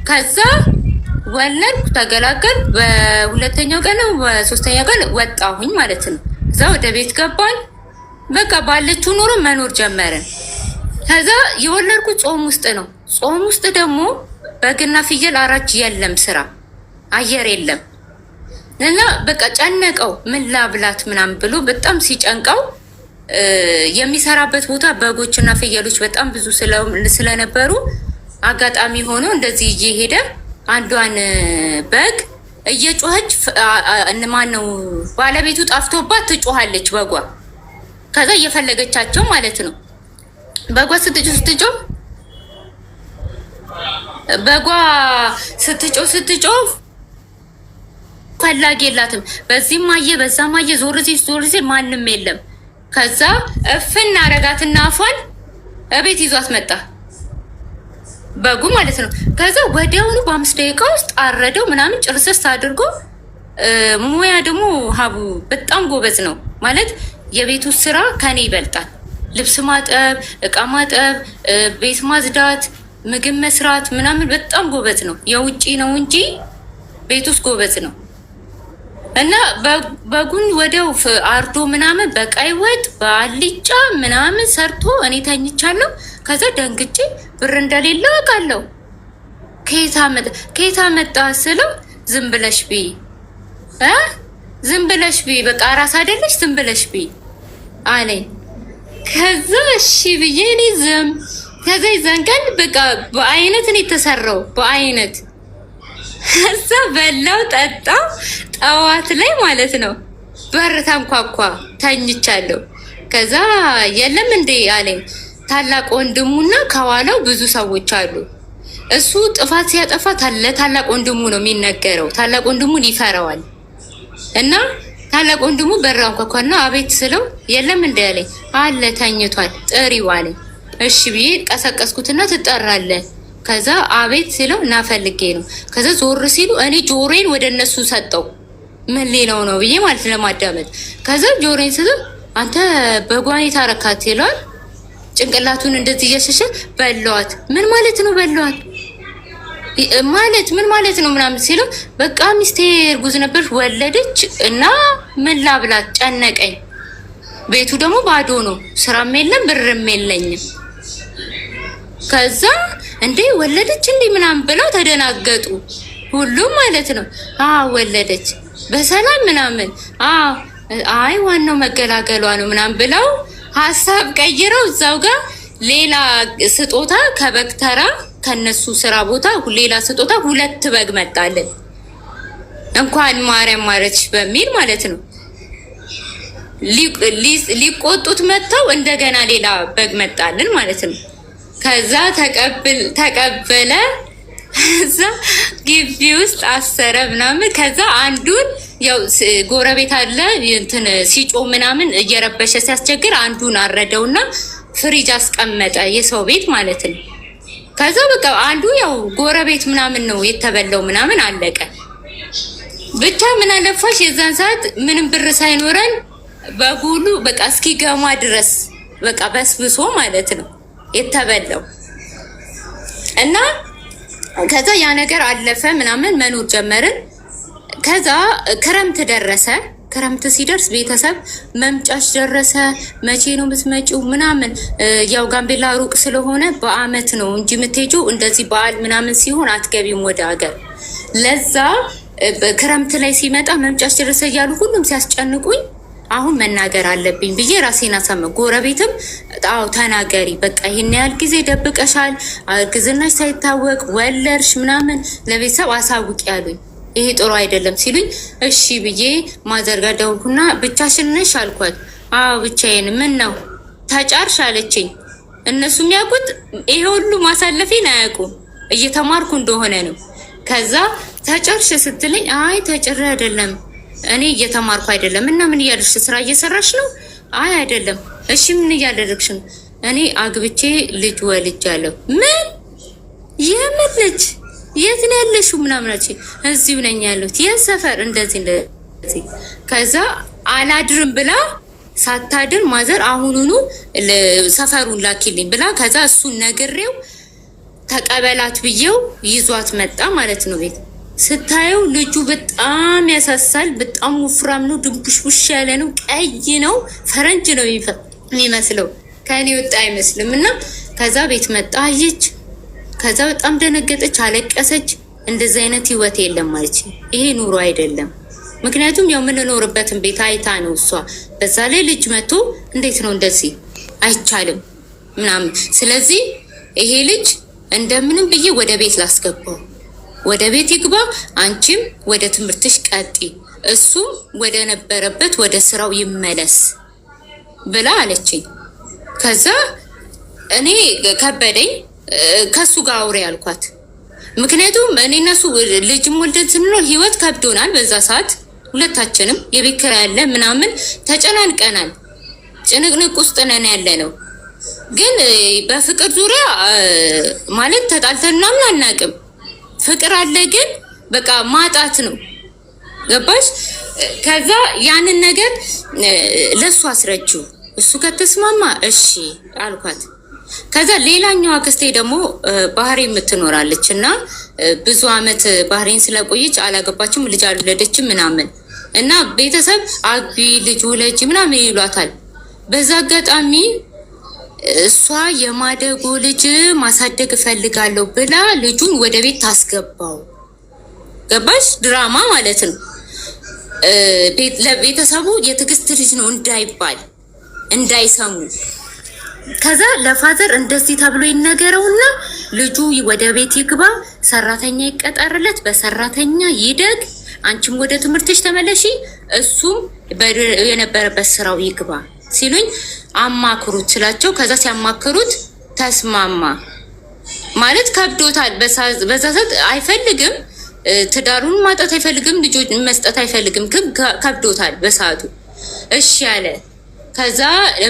ከዛ ወለድኩ፣ ተገላገል። በሁለተኛው ቀን ነው በሶስተኛው ቀን ወጣሁኝ ማለት ነው። ከዛ ወደ ቤት ገባኝ። በቃ ባለችው ኑሮ መኖር ጀመርን። ከዛ የወለድኩት ጾም ውስጥ ነው። ጾም ውስጥ ደግሞ በግና ፍየል አራጅ የለም፣ ስራ አየር የለም እና በቃ ጨነቀው። ምን ላብላት ምናምን ብሎ በጣም ሲጨንቀው የሚሰራበት ቦታ በጎችና ፍየሎች በጣም ብዙ ስለነበሩ አጋጣሚ ሆኖ እንደዚህ እየሄደ አንዷን በግ እየጮኸች ማነው ባለቤቱ ጠፍቶባት ትጮሃለች በጓ። ከዛ እየፈለገቻቸው ማለት ነው። በጓ ስትጮህ በጓ ስትጮህ ፈላጊ የላትም። በዚህም አየ በዛም አየ ዞር ሲል ማንም የለም። ከዛ እፍን አረጋትና አፏን እቤት ይዟት መጣ በጉ ማለት ነው። ከዛ ወዲያውኑ በ5 ደቂቃ ውስጥ አረደው ምናምን ጭርስስ አድርጎ ሙያ ደግሞ ሀቡ በጣም ጎበዝ ነው ማለት የቤቱ ስራ ከኔ ይበልጣል። ልብስ ማጠብ፣ እቃ ማጠብ፣ ቤት ማጽዳት፣ ምግብ መስራት ምናምን በጣም ጎበዝ ነው። የውጪ ነው እንጂ ቤት ውስጥ ጎበዝ ነው። እና በጉን ወዲያው አርዶ ምናምን በቀይ ወጥ በአልጫ ምናምን ሰርቶ እኔ ተኝቻለሁ። ከዛ ደንግጬ ብር እንደሌለ አውቃለሁ። ከየት መጣ ስለው ዝም ብለሽ ብይ ዝም ብለሽ ብይ በቃ ራስ አይደለሽ ዝም ብለሽ ብይ አለኝ። ከዛ እሺ ብዬ እኔ ዝም ከዛ ይዘንቀን በቃ በአይነት እኔ ተሰራው በአይነት ከዛ በላው ጠጣው። ጠዋት ላይ ማለት ነው በር ተንኳኳ ተኝቻለሁ። ከዛ የለም እንዴ አለኝ። ታላቅ ወንድሙና ከኋላው ብዙ ሰዎች አሉ። እሱ ጥፋት ሲያጠፋ ታላቅ ወንድሙ ነው የሚነገረው። ታላቅ ወንድሙን ይፈራዋል። እና ታላቅ ወንድሙ በር አንኳኳና አቤት ስለው የለም እንዴ አለኝ። አለ ተኝቷል ጥሪው አለኝ። እሺ ብዬ ቀሰቀስኩትና ትጠራለህ። ከዛ አቤት ሲለው እናፈልጌ ነው። ከዛ ዞር ሲሉ እኔ ጆሮዬን ወደ እነሱ ሰጠው። ምን ሌላው ነው ብዬ ማለት ለማዳመጥ። ከዛ ጆሮዬን ስለው አንተ በጓኔ ታረካት ይለዋል። ጭንቅላቱን እንደዚህ እየሸሸ በለዋት። ምን ማለት ነው በለዋት ማለት ምን ማለት ነው ምናምን ሲለው በቃ ሚስቴ እርጉዝ ነበር ወለደች እና ምን ላብላት ጨነቀኝ። ቤቱ ደግሞ ባዶ ነው፣ ስራም የለም ብርም የለኝም። ከዛ እንዴ ወለደች እንዴ ምናምን ብለው ተደናገጡ ሁሉም ማለት ነው። ወለደች በሰላም ምናምን አይ ዋናው መገላገሏ ነው ምናምን ብለው ሀሳብ ቀይረው እዛው ጋር ሌላ ስጦታ ከበግ ተራ ከነሱ ስራ ቦታ ሌላ ስጦታ 2 በግ መጣልን። እንኳን ማርያም ማረች በሚል ማለት ነው። ሊቆጡት መጥተው እንደገና ሌላ በግ መጣልን ማለት ነው። ከዛ ተቀበለ። እዛ ግቢ ውስጥ አሰረ ምናምን። ከዛ አንዱን ያው ጎረቤት አለ እንትን ሲጮ ምናምን እየረበሸ ሲያስቸግር አንዱን አረደውና ፍሪጅ አስቀመጠ፣ የሰው ቤት ማለት ነው። ከዛ በቃ አንዱ ያው ጎረቤት ምናምን ነው የተበላው ምናምን አለቀ። ብቻ ምን አለፋሽ የዛን ሰዓት ምንም ብር ሳይኖረን በጉሉ በቃ እስኪ ገማ ድረስ በቃ በስብሶ ማለት ነው የተበላው። እና ከዛ ያ ነገር አለፈ ምናምን መኖር ጀመርን። ከዛ ክረምት ደረሰ። ክረምት ሲደርስ ቤተሰብ መምጫሽ ደረሰ፣ መቼ ነው የምትመጪው ምናምን። ያው ጋምቤላ ሩቅ ስለሆነ በአመት ነው እንጂ የምትሄጂው እንደዚህ በዓል ምናምን ሲሆን አትገቢም ወደ ሀገር። ለዛ ክረምት ላይ ሲመጣ መምጫሽ ደረሰ እያሉ ሁሉም ሲያስጨንቁኝ አሁን መናገር አለብኝ ብዬ ራሴን አሳመ። ጎረቤትም ተናገሪ በቃ ይሄን ያህል ጊዜ ደብቀሻል፣ እርግዝናሽ ሳይታወቅ ወለድሽ ምናምን ለቤተሰብ አሳውቂ ያሉኝ። ይሄ ጥሩ አይደለም ሲሉኝ እሺ ብዬ ማዘርጋ ደውልኩና ብቻሽን ነሽ አልኳት። ብቻዬን። ምን ነው ተጫርሽ አለችኝ። እነሱ የሚያውቁት ይሄ ሁሉ ማሳለፌን አያውቁም፣ እየተማርኩ እንደሆነ ነው። ከዛ ተጫርሽ ስትለኝ አይ ተጭሬ አይደለም እኔ እየተማርኩ አይደለም። እና ምን እያደረግሽ ስራ እየሰራሽ ነው? አይ አይደለም። እሺ ምን እያደረግሽ ነው? እኔ አግብቼ ልጅ ወልጃለሁ። ምን የምን ልጅ? የት ነው ያለሽው? ምናምን አለችኝ። እዚሁ ነኝ ያለሁት የሰፈር እንደዚህ። ከዛ አላድርም ብላ ሳታድር ማዘር አሁኑኑ ሰፈሩን ላኪልኝ ብላ ከዛ እሱን ነግሬው ተቀበላት ብዬው ይዟት መጣ ማለት ነው። ቤት ስታየው ልጁ በጣም ያሳሳል። በጣም ወፍራም ነው፣ ድንቡሽቡሽ ያለ ነው፣ ቀይ ነው፣ ፈረንጅ ነው የሚመስለው፣ ከኔ ወጣ አይመስልም። እና ከዛ ቤት መጣ አየች። ከዛ በጣም ደነገጠች፣ አለቀሰች። እንደዚህ አይነት ህይወት የለም ማለት ይሄ ኑሮ አይደለም። ምክንያቱም ያው የምንኖርበትን ቤት አይታ ነው እሷ። በዛ ላይ ልጅ መቶ እንዴት ነው እንደዚህ አይቻልም ምናምን። ስለዚህ ይሄ ልጅ እንደምንም ብዬ ወደ ቤት ላስገባው፣ ወደ ቤት ይግባ፣ አንቺም ወደ ትምህርትሽ ቀጢ፣ እሱም ወደ ነበረበት ወደ ስራው ይመለስ ብላ አለችኝ። ከዛ እኔ ከበደኝ። ከሱ ጋር አውሬ አልኳት። ምክንያቱም እኔ እነሱ ልጅም ወልደን ስንኖር ህይወት ከብዶናል። በዛ ሰዓት ሁለታችንም የቤት ኪራይ ያለ ምናምን ተጨናንቀናል። ጭንቅንቅ ውስጥ ነን ያለ ነው። ግን በፍቅር ዙሪያ ማለት ተጣልተን ምናምን አናውቅም። ፍቅር አለ ግን በቃ ማጣት ነው። ገባሽ? ከዛ ያንን ነገር ለሱ አስረጅው። እሱ ከተስማማ እሺ አልኳት። ከዛ ሌላኛዋ አክስቴ ደግሞ ባህሬን የምትኖራለች እና ብዙ አመት ባህሬን ስለቆየች አላገባችም፣ ልጅ አልወለደችም ምናምን እና ቤተሰብ አግቢ ልጅ ወለጅ ምናምን ይሏታል። በዛ አጋጣሚ እሷ የማደጎ ልጅ ማሳደግ እፈልጋለሁ ብላ ልጁን ወደ ቤት ታስገባው። ገባሽ? ድራማ ማለት ነው። ለቤተሰቡ የትዕግስት ልጅ ነው እንዳይባል እንዳይሰሙ። ከዛ ለፋዘር እንደዚህ ተብሎ ይነገረውና ልጁ ወደ ቤት ይግባ፣ ሰራተኛ ይቀጠርለት፣ በሰራተኛ ይደግ፣ አንቺም ወደ ትምህርትሽ ተመለሺ፣ እሱም የነበረበት ስራው ይግባ ሲሉኝ አማክሩት ስላቸው፣ ከዛ ሲያማክሩት ተስማማ። ማለት ከብዶታል። በዛ ሰዓት አይፈልግም፣ ትዳሩን ማጣት አይፈልግም፣ ልጆች መስጠት አይፈልግም፣ ግን ከብዶታል በሰዓቱ። እሺ ያለ። ከዛ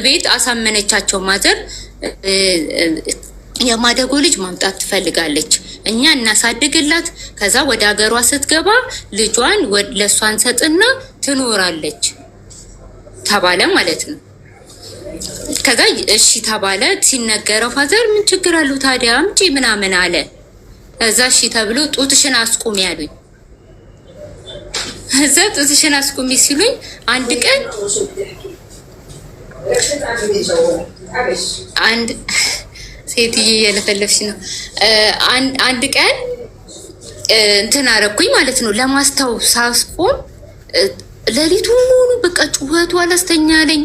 ቤት አሳመነቻቸው። ማዘር የማደጎ ልጅ ማምጣት ትፈልጋለች፣ እኛ እናሳድግላት፣ ከዛ ወደ ሀገሯ ስትገባ ልጇን ለእሷን ሰጥና ትኖራለች ተባለ ማለት ነው። ከዛ እሺ ተባለ። ሲነገረው ፋዘር ምን ችግር አለው ታዲያ አምጪ ምናምን አለ። እዛ እሺ ተብሎ ጡትሽን አስቁሚ ያሉኝ። እዛ ጡትሽን አስቁሚ ሲሉኝ አንድ ቀን አንድ ሴትዬ እየለፈለፍሽ ነው። አንድ ቀን እንትን አረኩኝ ማለት ነው። ለማስታወስ ሳስቆም ሌሊቱ ሙሉ በቃ ጩኸቱ አላስተኛ አለኝ።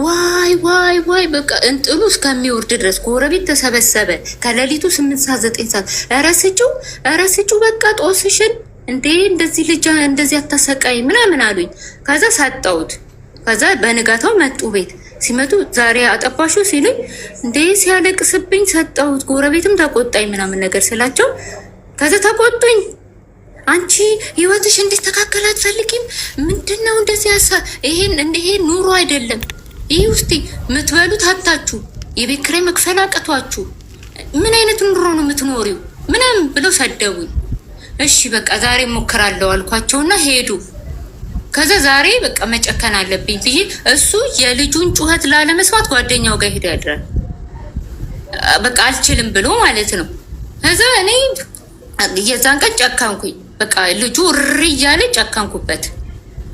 ዋይ ዋይ ዋይ በቃ እንጥሉ እስከሚወርድ ድረስ ጎረቤት ተሰበሰበ። ከሌሊቱ 8 ሰዓት 9 ሰዓት ረስጩ በቃ ጦስሽን እንዴ እንደዚህ ልጅ እንደዚህ አታሰቃይ ምናምን አሉኝ። ከዛ ሰጠሁት። ከዛ በንጋታው መጡ። ቤት ሲመጡ ዛሬ አጠባሹ ሲሉኝ እንዴ ሲያለቅስብኝ ሰጠሁት። ጎረቤትም ተቆጣኝ ምናምን ነገር ስላቸው ከዛ ተቆጡኝ። አንቺ ህይወትሽ እንዲስተካከል አትፈልጊም? ምንድነው እንደዚህ ይሄን ኑሮ አይደለም። ይህ ውስጥ የምትበሉት አታችሁ፣ የቤት ኪራይ መክፈል አቅቷችሁ ምን አይነት ኑሮ ነው የምትኖሪው? ምናምን ብለው ሰደቡኝ። እሺ በቃ ዛሬ ሞክራለሁ አልኳቸውና ሄዱ። ከዛ ዛሬ በቃ መጨከን አለብኝ ብዬ እሱ የልጁን ጩኸት ላለመስማት ጓደኛው ጋር ሄዶ ያድራል። በቃ አልችልም ብሎ ማለት ነው። ከዛ እኔ የዛን ቀን ጨከንኩኝ። በቃ ልጁ እሪ እያለ ጨከንኩበት።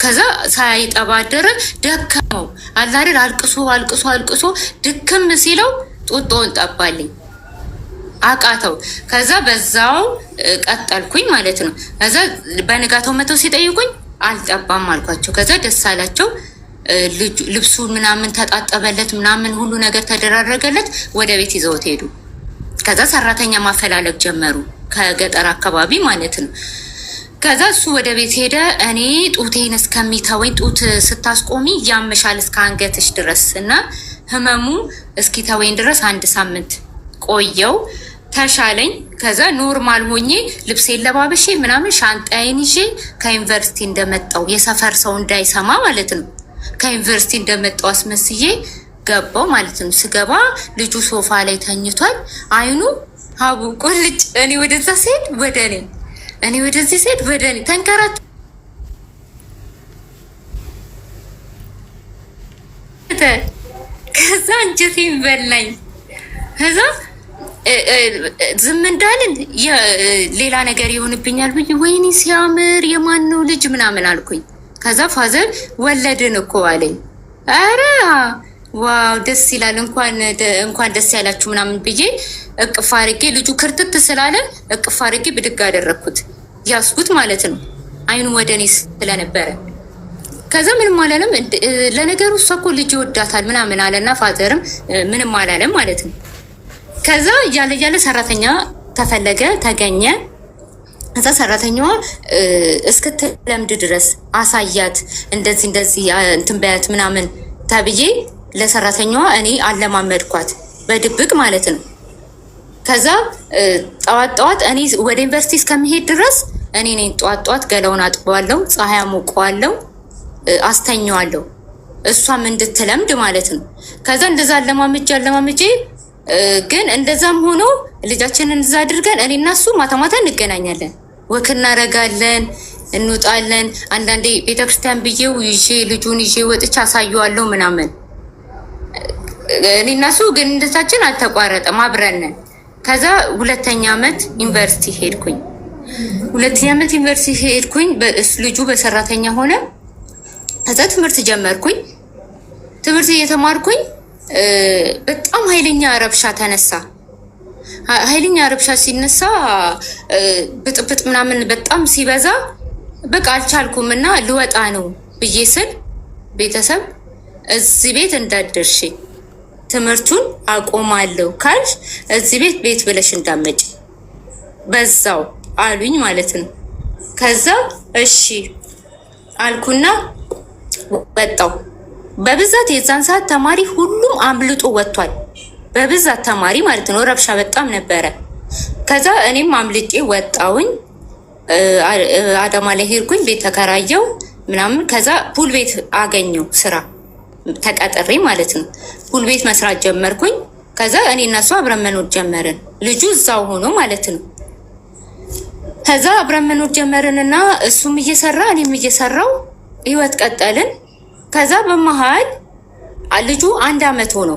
ከዛ ሳይጠባደረ ደከመው አላሪል አልቅሶ ድክም ሲለው ጡጦውን ጠባልኝ አቃተው። ከዛ በዛው ቀጠልኩኝ ማለት ነው። ከዛ በንጋታው መተው ሲጠይቁኝ አልጠባም አልኳቸው። ከዛ ደስ አላቸው። ልብሱ ምናምን ተጣጠበለት ምናምን ሁሉ ነገር ተደራረገለት። ወደ ቤት ይዘውት ሄዱ። ከዛ ሰራተኛ ማፈላለግ ጀመሩ ከገጠር አካባቢ ማለት ነው። ከዛ እሱ ወደ ቤት ሄደ። እኔ ጡቴን እስከሚተወኝ ጡት ስታስቆሚ ያመሻል እስከ አንገትሽ ድረስ እና ህመሙ እስኪተወኝ ድረስ 1 ሳምንት ቆየው። ተሻለኝ። ከዛ ኖርማል ሆኜ ልብሴን ለባብሼ ምናምን ሻንጣዬን ይዤ ከዩኒቨርሲቲ እንደመጣው የሰፈር ሰው እንዳይሰማ ማለት ነው። ከዩኒቨርሲቲ እንደመጣው አስመስዬ ገባው ማለት ነው። ስገባ ልጁ ሶፋ ላይ ተኝቷል። አይኑ ሀቡ ቁልጭ። እኔ ወደዛ ስሄድ ወደ እኔ ወደዚህ ስሄድ ወደ እኔ ተንከራት። ከዛ እንጀቴን በላኝ። ከዛ ዝም እንዳልን ሌላ ነገር ይሆንብኛል ብዬ ወይኔ ሲያምር የማን ነው ልጅ ምናምን አልኩኝ። ከዛ ፋዘር ወለድን እኮ አለኝ። ኧረ ዋው ደስ ይላል፣ እንኳን ደስ ያላችሁ ምናምን ብዬ እቅፍ አድርጌ ልጁ ክርትት ስላለ እቅፍ አድርጌ ብድግ አደረግኩት፣ ያስኩት ማለት ነው። አይኑ ወደ እኔ ስለነበረ ከዛ ምንም አላለም። ለነገሩ እሷ እኮ ልጅ ይወዳታል ምናምን አለና ፋዘርም ምንም አላለም ማለት ነው። ከዛ እያለ ሰራተኛ ተፈለገ ተገኘ። እዛ ሰራተኛዋ እስክትለምድ ድረስ አሳያት፣ እንደዚህ እንትን በያት ምናምን ተብዬ ለሰራተኛዋ እኔ አለማመድኳት በድብቅ ማለት ነው። ከዛ ጠዋት እኔ ወደ ዩኒቨርሲቲ እስከሚሄድ ድረስ እኔ ነኝ ጠዋት ገላውን አጥበዋለሁ፣ ፀሐይ አሞቀዋለሁ፣ አስተኛዋለሁ እሷም እንድትለምድ ማለት ነው። ከዛ እንደዛ አለማምጄ ግን እንደዛም ሆኖ ልጃችንን እዛ አድርገን እኔ እና እሱ ማታ ማታ እንገናኛለን፣ ወክ እናረጋለን፣ እንውጣለን። አንዳንዴ ቤተክርስቲያን ብዬው ልጁን ይዤ ወጥቼ አሳየዋለሁ ምናምን። እኔ እና እሱ ግንኙነታችን አልተቋረጠም፣ አብረን ነን። ከዛ ሁለተኛ ዓመት ዩኒቨርሲቲ ሄድኩኝ። ልጁ በሰራተኛ ሆነ። ከዛ ትምህርት ጀመርኩኝ። ትምህርት እየተማርኩኝ በጣም ኃይለኛ ረብሻ ተነሳ። ኃይለኛ ረብሻ ሲነሳ ብጥብጥ ምናምን በጣም ሲበዛ በቃ አልቻልኩም እና ልወጣ ነው ብዬ ስል ቤተሰብ እዚህ ቤት እንዳትደርሺ፣ ትምህርቱን አቆማለሁ ካልሽ እዚህ ቤት ብለሽ እንዳትመጪ በዛው አሉኝ ማለት ነው። ከዛ እሺ አልኩና ወጣው። በብዛት የዛን ሰዓት ተማሪ ሁሉም አምልጦ ወጥቷል። በብዛት ተማሪ ማለት ነው። ረብሻ በጣም ነበረ። ከዛ እኔም አምልጬ ወጣውኝ። አዳማ ላይ ሄድኩኝ፣ ቤት ተከራየው ምናምን። ከዛ ፑል ቤት አገኘው ስራ ተቀጥሬ ማለት ነው። ፑል ቤት መስራት ጀመርኩኝ። ከዛ እኔ እና እሱ አብረን መኖር ጀመርን። ልጁ እዛው ሆኖ ማለት ነው። ከዛ አብረን መኖር ጀመርንና እሱም እየሰራ እኔም እየሰራው ህይወት ቀጠልን። ከዛ በመሃል ልጁ 1 አመት ሆኖ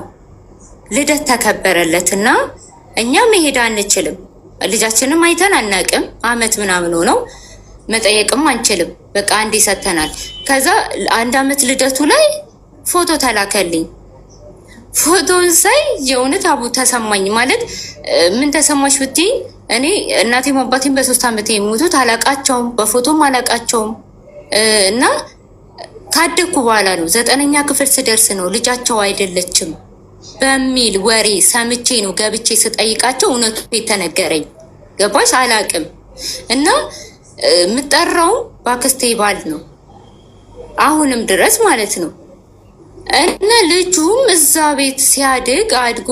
ልደት ተከበረለትና እኛ መሄድ አንችልም፣ ልጃችንም አይተን አናቅም። አመት ምናምን ሆነው መጠየቅም አንችልም። በቃ አንዴ ሰተናል። ከዛ 1 አመት ልደቱ ላይ ፎቶ ተላከልኝ። ፎቶን ሳይ የእውነት አቡ ተሰማኝ። ማለት ምን ተሰማሽ ብትይ እኔ እናቴም አባቴም በ3 አመቴ የሞቱት አላቃቸውም፣ በፎቶም አላቃቸውም። እና ካደኩ በኋላ ነው 9ኛ ክፍል ስደርስ ነው ልጃቸው አይደለችም በሚል ወሬ ሰምቼ ነው ገብቼ ስጠይቃቸው እውነቱ የተነገረኝ። ገባሽ? አላቅም። እና የምጠራው በአክስቴ ባል ነው አሁንም ድረስ ማለት ነው። እና ልጁም እዛ ቤት ሲያድግ አድጎ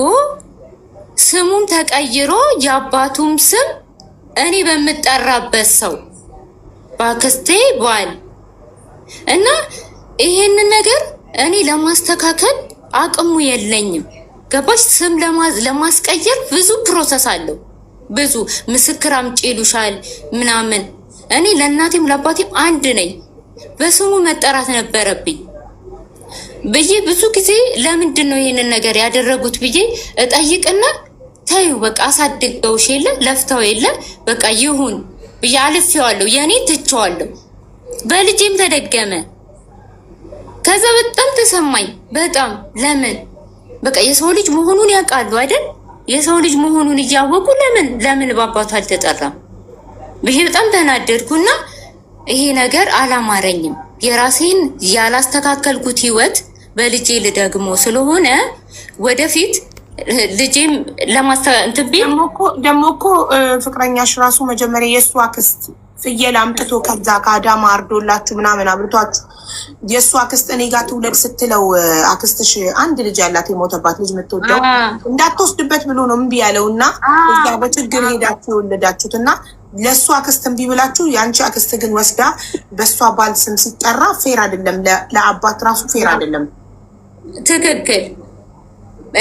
ስሙም ተቀይሮ የአባቱም ስም እኔ በምጠራበት ሰው በአክስቴ ባል እና ይሄንን ነገር እኔ ለማስተካከል አቅሙ የለኝም። ገባሽ? ስም ለማስቀየር ብዙ ፕሮሰስ አለው። ብዙ ምስክር አምጪ ይሉሻል ምናምን። እኔ ለእናቴም ለአባቴም አንድ ነኝ። በስሙ መጠራት ነበረብኝ ብዬ ብዙ ጊዜ ለምንድን ነው ይሄንን ነገር ያደረጉት ብዬ እጠይቅና ተዩ በቃ አሳድገውሽ የለ ለፍተው የለ በቃ ይሁን ብዬ አልፌዋለሁ። የኔ ትቼዋለሁ። በልጄም ተደገመ። ከዛ በጣም ተሰማኝ። በጣም ለምን በቃ የሰው ልጅ መሆኑን ያውቃሉ አይደል? የሰው ልጅ መሆኑን እያወቁ ለምን በአባቱ አልተጠራም ብዬ በጣም ተናደድኩና ይሄ ነገር አላማረኝም። የራሴን ያላስተካከልኩት ህይወት በልጄ ልደግሞ ስለሆነ ወደፊት ልጄም ደግሞ እኮ ፍቅረኛሽ ራሱ መጀመሪያ የእሱ አክስት ፍየል አምጥቶ ከዛ ከአዳማ አርዶላችሁ ምናምን አብልቷችሁ የእሱ አክስት እኔ ጋር ትውለድ ስትለው አክስትሽ አንድ ልጅ ያላት የሞተባት ልጅ የምትወደው እንዳትወስድበት ብሎ ነው እምቢ ያለው እና እዛ በችግር ሄዳችሁ የወለዳችሁት እና ለእሱ አክስት እምቢ ብላችሁ የአንቺ አክስት ግን ወስዳ በእሷ ባል ስም ሲጠራ ፌር አይደለም። ለአባት ራሱ ፌር አይደለም። ትክክል።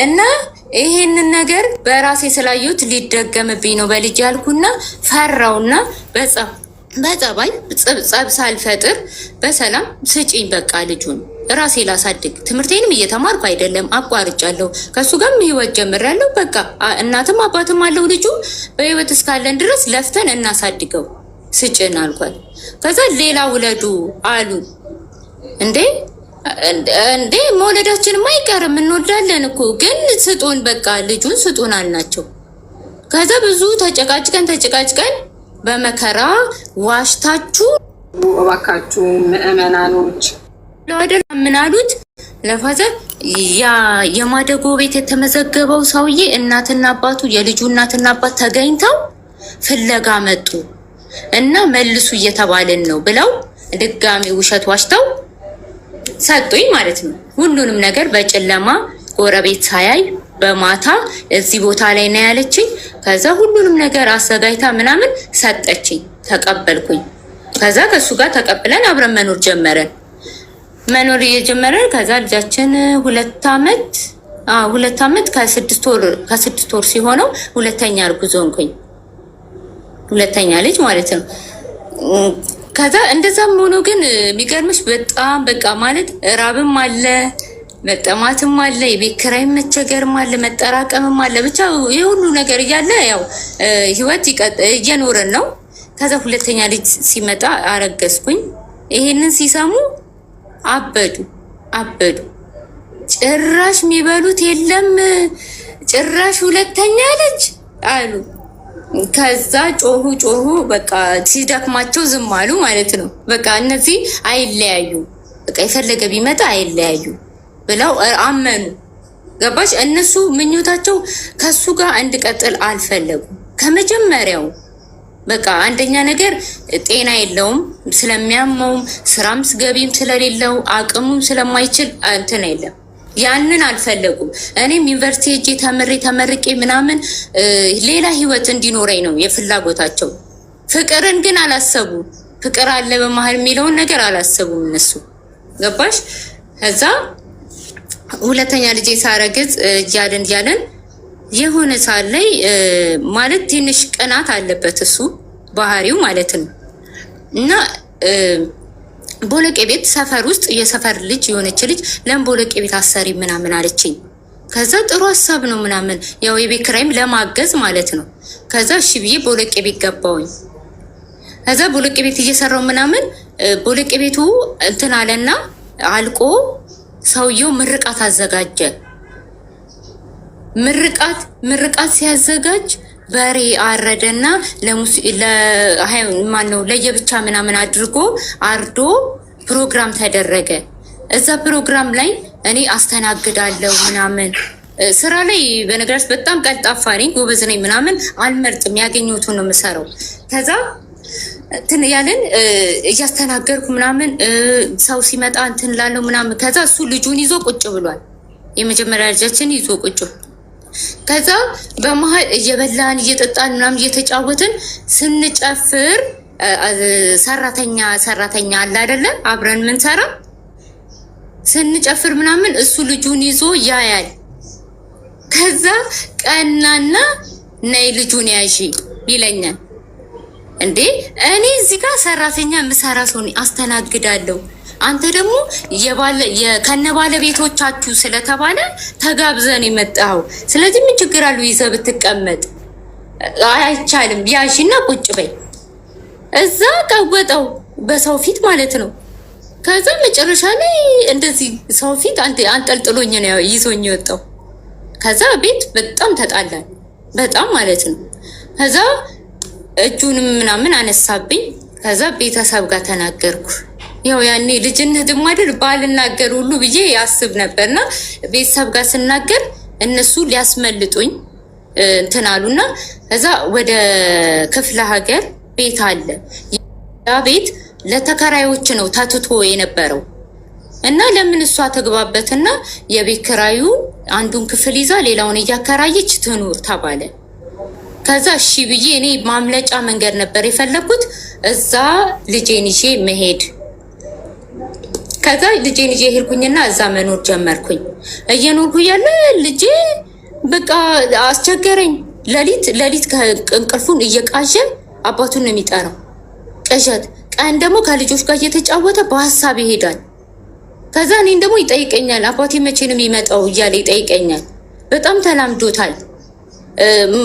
እና ይሄንን ነገር በራሴ ስላዩት ሊደገምብኝ ነው በልጅ ያልኩና ፈራውና በጸባይ ጸብ ሳልፈጥር በሰላም ስጪኝ በቃ ልጁን ራሴ ላሳድግ። ትምህርቴንም እየተማርኩ አይደለም አቋርጫለሁ። ከሱ ጋርም ህይወት ጀምሬያለሁ። በቃ እናትም አባትም አለው ልጁ በህይወት እስካለን ድረስ ለፍተን እናሳድገው ስጭን አልኳት። ከዛ ሌላ ውለዱ አሉ። እንዴ መውለዳችንም አይቀርም እንወልዳለን እኮ ግን ስጡን በቃ ልጁን ስጡን አልናቸው። ከዛ ብዙ ተጨቃጭቀን በመከራ ዋሽታችሁ እባካችሁ ምዕመናኖች ለወደላ ምን አሉት ለፋዘር የማደጎ ቤት የተመዘገበው ሰውዬ እናትና አባቱ የልጁ እናትና አባት ተገኝተው ፍለጋ መጡ እና መልሱ እየተባልን ነው ብለው ድጋሚ ውሸት ዋሽተው ሰጡኝ ማለት ነው። ሁሉንም ነገር በጨለማ ጎረቤት ሳያይ በማታ እዚህ ቦታ ላይ ነው ያለችኝ። ከዛ ሁሉንም ነገር አዘጋጅታ ምናምን ሰጠችኝ፣ ተቀበልኩኝ። ከዛ ከሱ ጋር ተቀብለን አብረን መኖር ጀመረን። መኖር እየጀመረን ከዛ ልጃችን 2 ዓመት ከ6 ወር ሲሆነው ሁለተኛ እርጉዝ ሆንኩኝ። ሁለተኛ ልጅ ማለት ነው። ከዛ እንደዛም ሆኖ ግን የሚገርምሽ በጣም በቃ ማለት ራብም አለ፣ መጠማትም አለ፣ የቤት ኪራይ መቸገርም አለ፣ መጠራቀምም አለ። ብቻ የሁሉ ነገር እያለ ያው ህይወት እየኖረን ነው። ከዛ ሁለተኛ ልጅ ሲመጣ አረገዝኩኝ። ይሄንን ሲሰሙ አበዱ። ጭራሽ የሚበሉት የለም፣ ጭራሽ ሁለተኛ ልጅ አሉ። ከዛ ጮሁ። በቃ ሲደክማቸው ዝም አሉ ማለት ነው። በቃ እነዚህ አይለያዩ፣ በቃ የፈለገ ቢመጣ አይለያዩ ብለው አመኑ። ገባሽ? እነሱ ምኞታቸው ከሱ ጋር እንድቀጥል አልፈለጉም ከመጀመሪያው። በቃ አንደኛ ነገር ጤና የለውም፣ ስለሚያመውም ስራም ገቢም ስለሌለው አቅሙም ስለማይችል እንትን የለም። ያንን አልፈለጉም። እኔም ዩኒቨርሲቲ ሄጄ ተመርቄ ምናምን ሌላ ህይወት እንዲኖረኝ ነው የፍላጎታቸው። ፍቅርን ግን አላሰቡ። ፍቅር አለ በመሀል የሚለውን ነገር አላሰቡም እነሱ። ገባሽ? ከዛ ሁለተኛ ልጄ ሳረግዝ እያለን የሆነ ሰዓት ላይ ማለት ትንሽ ቅናት አለበት እሱ ባህሪው ማለት ነው። እና ቦለቄ ቤት ሰፈር ውስጥ የሰፈር ልጅ የሆነች ልጅ ለምን ቦለቄ ቤት አሰሪ ምናምን አለችኝ። ከዛ ጥሩ ሀሳብ ነው ምናምን ያው የቤት ኪራይም ለማገዝ ማለት ነው። ከዛ እሺ ብዬ ቦለቄ ቤት ገባሁኝ። ከዛ ቦለቄ ቤት እየሰራው ምናምን ቦለቄ ቤቱ እንትን አለና አልቆ ሰውየው ምርቃት አዘጋጀ። ምርቃት ሲያዘጋጅ በሬ አረደና ለየብቻ ምናምን አድርጎ አርዶ ፕሮግራም ተደረገ። እዛ ፕሮግራም ላይ እኔ አስተናግዳለሁ ምናምን ስራ ላይ በነገራችን በጣም ቀልጣፋ ነኝ፣ ጎበዝ ነኝ ምናምን አልመርጥም፣ ያገኘሁትን ነው የምሰራው። ከዛ እንትን ያለን እያስተናገርኩ ምናምን ሰው ሲመጣ እንትን ላለው ምናምን። ከዛ እሱ ልጁን ይዞ ቁጭ ብሏል፣ የመጀመሪያ ልጃችን ይዞ ቁጭ። ከዛ በመሀል እየበላን እየጠጣን ምናምን እየተጫወትን ስንጨፍር ሰራተኛ አለ አይደለ አብረን ምን ሰራ ስንጨፍር ምናምን እሱ ልጁን ይዞ ያያል። ከዛ ቀናና ነይ ልጁን ያዢ ይለኛል። እንዴ እኔ እዚህ ጋር ሰራተኛ ምሰራ ሰው አስተናግዳለሁ፣ አንተ ደግሞ ከነባለቤቶቻችሁ ስለተባለ ተጋብዘን የመጣው ስለዚህ ምን ችግር አለው ይዘህ ብትቀመጥ? አይቻልም፣ ያዢና ቁጭ በይ። እዛ ቀወጠው በሰው ፊት ማለት ነው። ከዛ መጨረሻ ላይ እንደዚህ ሰው ፊት አንጠልጥሎኝ ነው ይዞኝ የወጣው። ከዛ ቤት በጣም ተጣላን፣ በጣም ማለት ነው። ከዛ እጁንም ምናምን አነሳብኝ። ከዛ ቤተሰብ ጋር ተናገርኩ። ያው ያኔ ልጅነት ማድር ባልናገር ሁሉ ብዬ ያስብ ነበርና ቤተሰብ ጋር ስናገር እነሱ ሊያስመልጡኝ እንትን አሉና ከዛ ወደ ክፍለ ሀገር ቤት አለ። ያ ቤት ለተከራዮች ነው ተትቶ የነበረው እና ለምን እሷ ተግባበትና የቤት ኪራዩ አንዱን ክፍል ይዛ ሌላውን እያከራየች ትኑር ተባለ። ከዛ እሺ ብዬ እኔ ማምለጫ መንገድ ነበር የፈለኩት፣ እዛ ልጄን ይዤ መሄድ። ከዛ ልጄን ይዤ ሄድኩኝና እዛ መኖር ጀመርኩኝ። እየኖርኩ ያለ ልጄ በቃ አስቸገረኝ። ሌሊት እንቅልፉን እየቃዠ አባቱን ነው የሚጠራው፣ ቅዠት። ቀን ደግሞ ከልጆች ጋር እየተጫወተ በሀሳብ ይሄዳል። ከዛ እኔን ደግሞ ይጠይቀኛል፣ አባቴ መቼ ነው የሚመጣው እያለ ይጠይቀኛል። በጣም ተላምዶታል።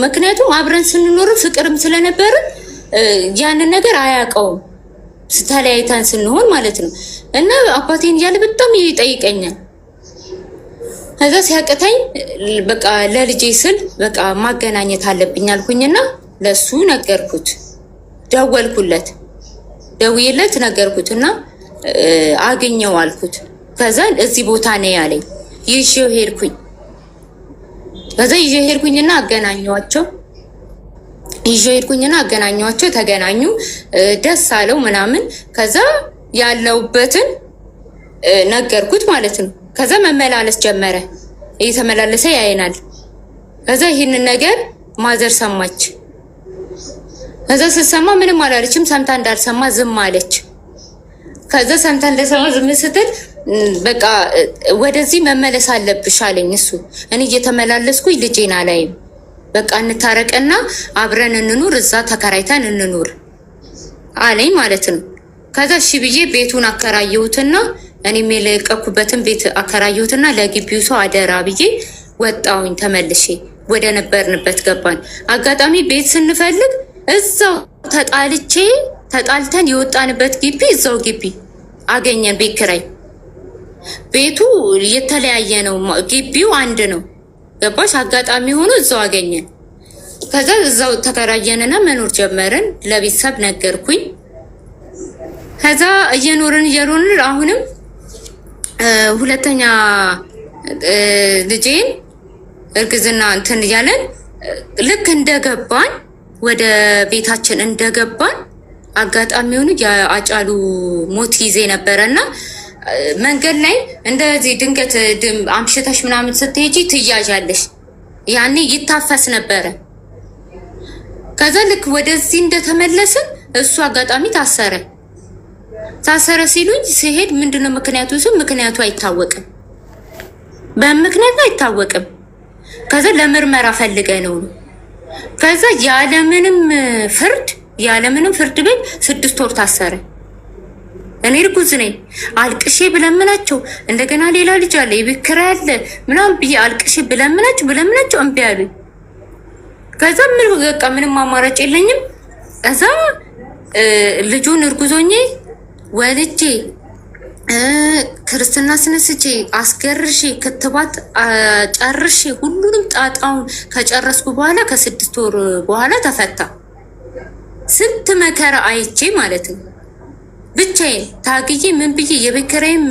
ምክንያቱም አብረን ስንኖር ፍቅርም ስለነበርን ያንን ነገር አያውቀውም፣ ተለያይተን ስንሆን ማለት ነው። እና አባቴን እያለ በጣም ይጠይቀኛል። ከዛ ሲያቅተኝ በቃ ለልጄ ስል በቃ ማገናኘት አለብኝ አልኩኝና ለሱ ነገርኩት። ደውዬለት ነገርኩትና አገኘው አልኩት። ከዛ እዚህ ቦታ ነው ያለኝ። ይዤው ሄድኩኝ። ከዛ ይዤው ሄድኩኝና አገናኘኋቸው። ተገናኙ፣ ደስ አለው ምናምን። ከዛ ያለውበትን ነገርኩት ማለት ነው። ከዛ መመላለስ ጀመረ። እየተመላለሰ ያየናል። ከዛ ይሄንን ነገር ማዘር ሰማች። ከዛ ስትሰማ ምንም አላለችም። ሰምታ እንዳልሰማ ዝም አለች። ከዛ ሰምታ እንደሰማ ዝም ስትል በቃ ወደዚህ መመለስ አለብሽ አለኝ እሱ። እኔ እየተመላለስኩኝ ልጄን አላይም። በቃ እንታረቅና አብረን እንኑር፣ እዛ ተከራይተን እንኑር አለኝ ማለት ነው። ከዛ እሺ ብዬ ቤቱን አከራየሁትና እኔም የለቀኩበትን ቤት አከራየሁትና ለግቢው ሰው አደራ ብዬ ወጣሁኝ። ተመልሼ ወደ ነበርንበት ገባን። አጋጣሚ ቤት ስንፈልግ እዛው ተጣልተን የወጣንበት ግቢ እዛው ግቢ አገኘን ቤት ኪራይ። ቤቱ የተለያየ ነው፣ ግቢው አንድ ነው። ገባሽ? አጋጣሚ ሆኖ እዛው አገኘን። ከዛ እዛው ተከራየንና መኖር ጀመርን። ለቤተሰብ ነገርኩኝ። ከዛ እየኖርን አሁንም ሁለተኛ ልጄን እርግዝና እንትን እያለን ልክ እንደገባን ወደ ቤታችን እንደገባን አጋጣሚውን የአጫሉ ሞት ጊዜ ነበረና መንገድ ላይ እንደዚህ ድንገት አምሽተሽ ምናምን ስትሄጂ ትያዣለሽ። ያኔ ይታፈስ ነበረ። ከዛ ልክ ወደዚህ እንደተመለስን እሱ አጋጣሚ ታሰረ ሲሉኝ ሲሄድ ምንድነው ምክንያቱ? ምክንያቱ አይታወቅም፣ በምክንያቱ አይታወቅም። ከዛ ለምርመራ ፈልገ ነው። ከዛ ያለምንም ፍርድ ቤት 6 ወር ታሰረ። እኔ እርጉዝ ነኝ። አልቅሼ ብለምናቸው እንደገና ሌላ ልጅ አለ የቤት ኪራይ አለ ምናምን ብዬ አልቅሼ ብለምናቸው እምቢ አሉኝ። ከዛ በቃ ምንም አማራጭ የለኝም። ከዛ ልጁን እርጉዞኜ ወልጄ ክርስትና ስነስቼ አስገርሼ ክትባት ጨርሼ ሁሉንም ጣጣውን ከጨረስኩ በኋላ ከ6 ወር በኋላ ተፈታ። ስንት መከራ አይቼ ማለት ነው። ብቻዬን ታግዬ ምን ብዬ የቤት ኪራይም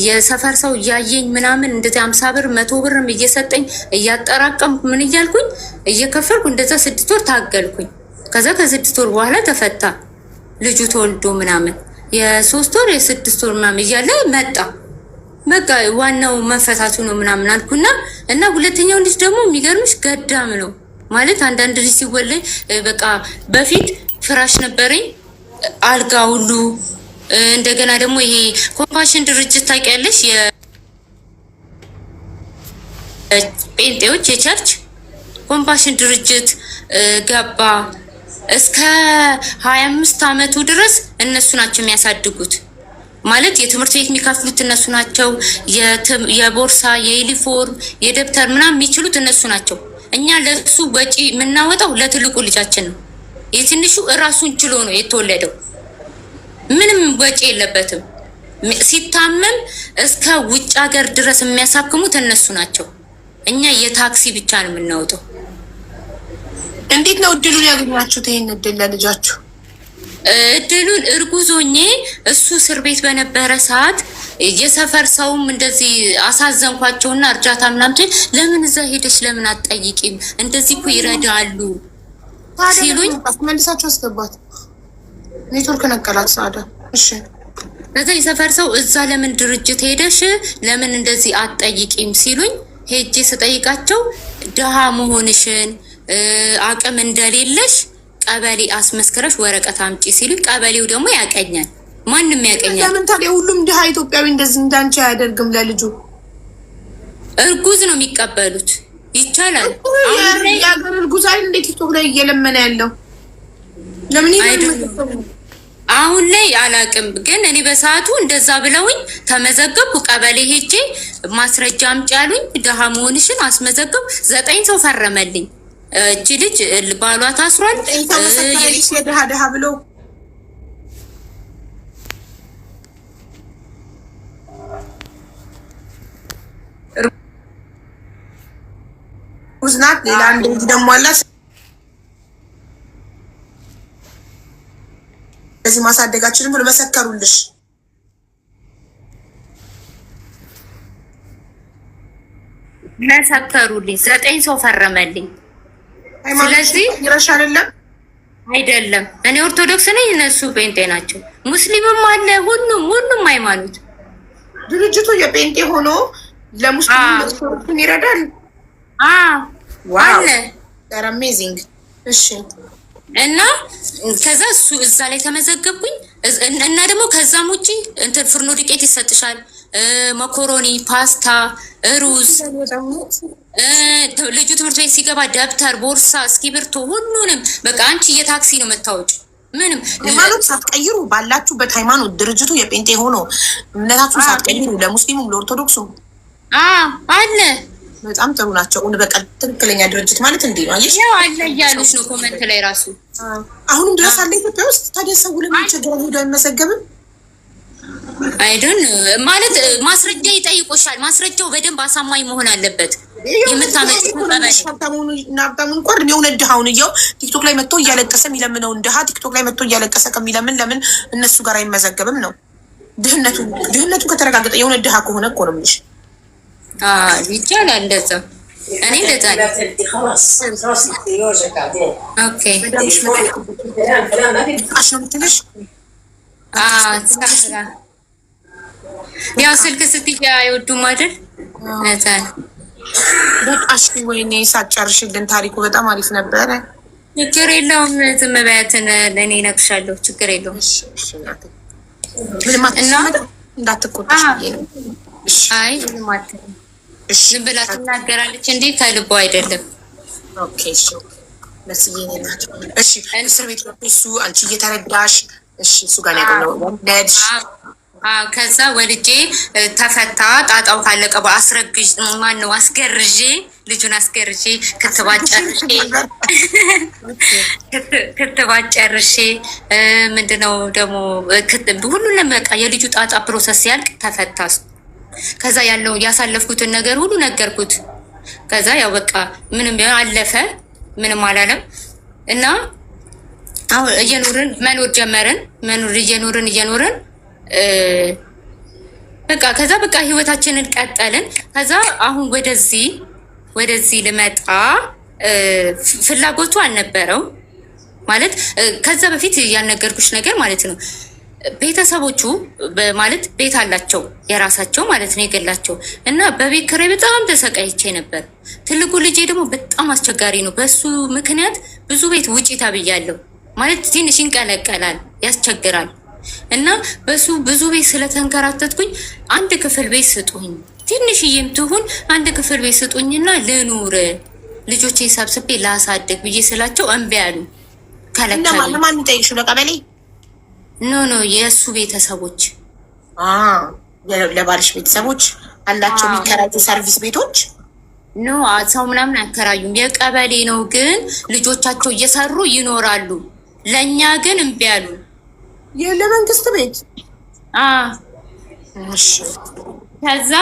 የሰፈር ሰው እያየኝ ምናምን እንደዚህ 50 ብር 100 ብርም እየሰጠኝ እያጠራቀምኩ ምን እያልኩኝ እየከፈልኩ እንደዛ 6 ወር ታገልኩኝ። ከዛ ከ6 ወር በኋላ ተፈታ። ልጁ ተወልዶ ምናምን የ3 ወር የ6 ወር ምናምን እያለ መጣ። በቃ ዋናው መፈታቱ ነው ምናምን አልኩና እና ሁለተኛው ልጅ ደግሞ የሚገርምሽ ገዳም ነው ማለት አንዳንድ ልጅ ሲወለድ በቃ በፊት ፍራሽ ነበረኝ አልጋ ሁሉ እንደገና ደግሞ ይሄ ኮምፓሽን ድርጅት ታውቂያለሽ? የጴንጤዎች የቸርች ኮምፓሽን ድርጅት ገባ። እስከ 25 ዓመቱ ድረስ እነሱ ናቸው የሚያሳድጉት። ማለት የትምህርት ቤት የሚከፍሉት እነሱ ናቸው። የቦርሳ፣ የዩኒፎርም፣ የደብተር ምናምን የሚችሉት እነሱ ናቸው። እኛ ለሱ ወጪ የምናወጣው ለትልቁ ልጃችን ነው። የትንሹ እራሱን ችሎ ነው የተወለደው። ምንም ወጪ የለበትም። ሲታመም እስከ ውጭ ሀገር ድረስ የሚያሳክሙት እነሱ ናቸው። እኛ የታክሲ ብቻ ነው የምናወጣው። እንዴት ነው እድሉን ያገኛችሁት? ይሄን እድል ለልጃችሁ? እድሉን እርጉዞኜ እሱ እስር ቤት በነበረ ሰዓት የሰፈር ሰውም እንደዚህ አሳዘንኳቸውና እርዳታ ምናምን ለምን እዛ ሄደች ለምን አትጠይቂም? እንደዚህ እኮ ይረዳሉ ሲሉኝ መልሳችሁ አስገባት። ኔትወርክ ነቀላት ሳዳ። እሺ ከዛ የሰፈር ሰው እዛ ለምን ድርጅት ሄደሽ ለምን እንደዚህ አትጠይቂም ሲሉኝ ሄጄ ስጠይቃቸው ድሃ መሆንሽን አቅም እንደሌለሽ ቀበሌ አስመስክረሽ ወረቀት አምጪ ሲሉኝ ቀበሌው ደግሞ ያቀኛል። ማንም ያቀኛል። ለምን ታዲያ ሁሉም ድሃ ኢትዮጵያዊ እንደዚህ እንዳንቺ አያደርግም? ለልጁ እርጉዝ ነው የሚቀበሉት። ይቻላል። የሀገር እርጉዝ አይደል እንዴት ኢትዮጵያ ላይ እየለመነ ያለው? ለምን አሁን ላይ አላቅም፣ ግን እኔ በሰዓቱ እንደዛ ብለውኝ ተመዘገብኩ። ቀበሌ ሄጄ ማስረጃ አምጪ አሉኝ። ድሃ መሆንሽን አስመዘገብ 9 ሰው ፈረመልኝ። እቺ ልጅ ባሏ ታስሯል። ድሃ ብለው ውዝናት ሌላ አንድ ልጅ ደግሞ አለ። እዚህ ማሳደጋችንን ብሎ መሰከሩልሽ። መሰከሩልኝ 9 ሰው ፈረመልኝ። ስለዚህ አይደለም እኔ ኦርቶዶክስ ነኝ፣ እነሱ ጴንጤ ናቸው። ሙስሊምም አለ፣ ሁሉም ሃይማኖት። ድርጅቱ የጴንጤ ሆኖ ለሙስሊም ይረዳል። ዋው አሜዚንግ። እሺ እና ከዛ እሱ እዛ ላይ ተመዘገብኩኝ እና ደግሞ ከዛም ውጪ እንትን ፍርኖ ዱቄት ይሰጥሻል፣ መኮሮኒ፣ ፓስታ፣ ሩዝ። ልጁ ትምህርት ቤት ሲገባ ደብተር፣ ቦርሳ፣ እስክሪብቶ ሁሉንም በቃ አንቺ የታክሲ ነው የምታወጪው። ምንም ሃይማኖት ሳትቀይሩ ባላችሁበት ሃይማኖት ድርጅቱ የጴንጤ ሆኖ እምነታችሁን ሳትቀይሩ ለሙስሊሙም ለኦርቶዶክሱም አለ። በጣም ጥሩ ናቸው። በቃ ትክክለኛ ድርጅት ማለት እንዲህ ነው። አየሽ አለ እያሉሽ ነው ኮመንት ላይ ራሱ። አሁንም ድረስ አለ ኢትዮጵያ ውስጥ። ታዲያ ሰው ለሚቸገረው ሄዶ አይመሰገብም? አይደን ማለት ማስረጃ ይጠይቆሻል። ማስረጃው በደንብ አሳማኝ መሆን አለበት። የምታመጪው ናብታሙን ቆር የሆነ ድሃውን እያው ቲክቶክ ላይ መጥቶ እያለቀሰ የሚለምነውን ድሃ ቲክቶክ ላይ መጥቶ እያለቀሰ ከሚለምን ለምን እነሱ ጋር አይመዘገብም ነው? ድህነቱ ከተረጋገጠ የሆነ ድሃ ከሆነ እኮ ነው የምልሽ። ይቻላል እንደዛ። እኔ እንደዛ ነው። ኦኬ አሽ ነው የምትልሽ? ያው ስልክ ስትይ አይወዱም አይደል? ነዛ በቃሽ። ወይኔ ሳትጨርሽልን ታሪኩ በጣም አሪፍ ነበረ። ችግር የለውም። ዝም በያትን ለእኔ እነግርሻለሁ። ችግር የለውም። እና እንዳትቆጣሽ ብዬ ነው። አይ ምንም አትልም። ዝም ብላ ትናገራለች እንዴ ከልቦ አይደለም። ኦኬ እሺ መስዬ ናት። እሺ እስር ቤት እሱ አንቺ እየተረዳሽ እሺ እሱ ጋር ያለው ወንደድ ከዛ ወልጄ ተፈታ። ጣጣው ካለቀ በአስረግዥ ማን ነው አስገርዤ ልጁን አስገርዤ ክትባት ጨርሼ ምንድነው ደግሞ ሁሉንም በቃ የልጁ ጣጣ ፕሮሰስ ያልቅ ተፈታ። ከዛ ያለው ያሳለፍኩትን ነገር ሁሉ ነገርኩት። ከዛ ያው በቃ ምንም ቢሆን አለፈ፣ ምንም አላለም። እና አሁን እየኖርን መኖር ጀመርን። እየኖርን በቃ ከዛ በቃ ህይወታችንን ቀጠልን። ከዛ አሁን ወደዚህ ልመጣ ፍላጎቱ አልነበረው ማለት ከዛ በፊት ያልነገርኩሽ ነገር ማለት ነው። ቤተሰቦቹ ማለት ቤት አላቸው የራሳቸው ማለት ነው የገላቸው እና በቤት ኪራይ በጣም ተሰቃይቼ ነበር። ትልቁ ልጄ ደግሞ በጣም አስቸጋሪ ነው። በሱ ምክንያት ብዙ ቤት ውጪ ተብያለሁ ማለት ትንሽ ይንቀለቀላል፣ ያስቸግራል። እና በሱ ብዙ ቤት ስለተንከራተትኩኝ አንድ ክፍል ቤት ስጡኝ፣ ትንሽዬም ትሁን አንድ ክፍል ቤት ስጡኝና ልኑር ልጆቼ ሰብስቤ ላሳድግ ብዬ ስላቸው እምቢ አሉ፣ ከለከሉ። ለማን ጠይቅሽ? ለቀበሌ ኖ የእሱ ቤተሰቦች ለባልሽ ቤተሰቦች አላቸው የሚከራዩ ሰርቪስ ቤቶች? ኖ ሰው ምናምን አከራዩም፣ የቀበሌ ነው። ግን ልጆቻቸው እየሰሩ ይኖራሉ። ለእኛ ግን እምቢ አሉ። ለመንግስት ቤት ከዛ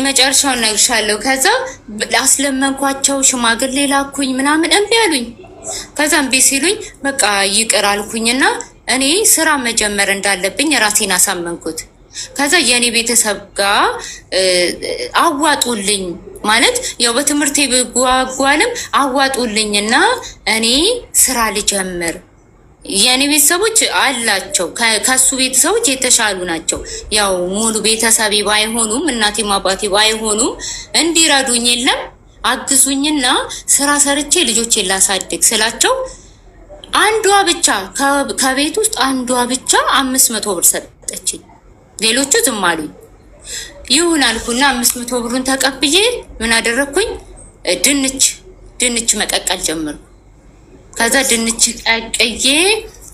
መጨረሻውን እነግርሻለሁ። ከዛ አስለመንኳቸው፣ ሽማግሌ ላኩኝ ምናምን እምቢ አሉኝ። ከዛ እምቢ ሲሉኝ በቃ ይቅር አልኩኝና እኔ ስራ መጀመር እንዳለብኝ ራሴን አሳመንኩት። ከዛ የእኔ ቤተሰብ ጋር አዋጡልኝ ማለት ያው በትምህርቴ ብጓጓልም አዋጡልኝና እኔ ስራ ልጀምር። የእኔ ቤተሰቦች አላቸው ከሱ ቤተሰቦች የተሻሉ ናቸው። ያው ሙሉ ቤተሰቤ ባይሆኑም እናቴም አባቴ ባይሆኑም እንዲረዱኝ የለም አግዙኝና ስራ ሰርቼ ልጆቼን ላሳድግ ስላቸው አንዷ ብቻ ከቤት ውስጥ አንዷ ብቻ 500 ብር ሰጠችኝ። ሌሎቹ ዝም አሉኝ። ይሁን አልኩና 500 ብሩን ተቀብዬ ምን አደረግኩኝ? ድንች መቀቀል ጀመርኩ። ከዛ ድንች ቀቅዬ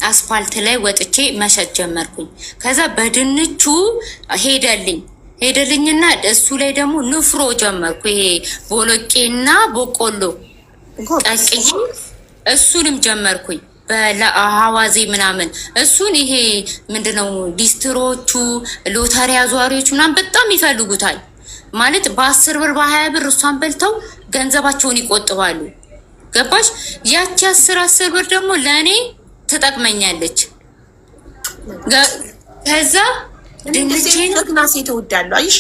አስፋልት ላይ ወጥቼ መሸጥ ጀመርኩኝ። ከዛ በድንቹ ሄደልኝና እሱ ላይ ደግሞ ንፍሮ ጀመርኩ። ይሄ ቦሎቄና በቆሎ ቀቅዬ እሱንም ጀመርኩኝ። በሐዋዜ ምናምን እሱን ይሄ ምንድነው ሊስትሮቹ ሎተሪ አዟሪዎች ምናምን በጣም ይፈልጉታል ማለት በ10 ብር በ20 ብር እሷን በልተው ገንዘባቸውን ይቆጥባሉ። ገባሽ? ያቺ 10 ብር ደግሞ ለእኔ ትጠቅመኛለች። ከዛ ድንቼን ናሴ ተወዳለሁ። አይሽ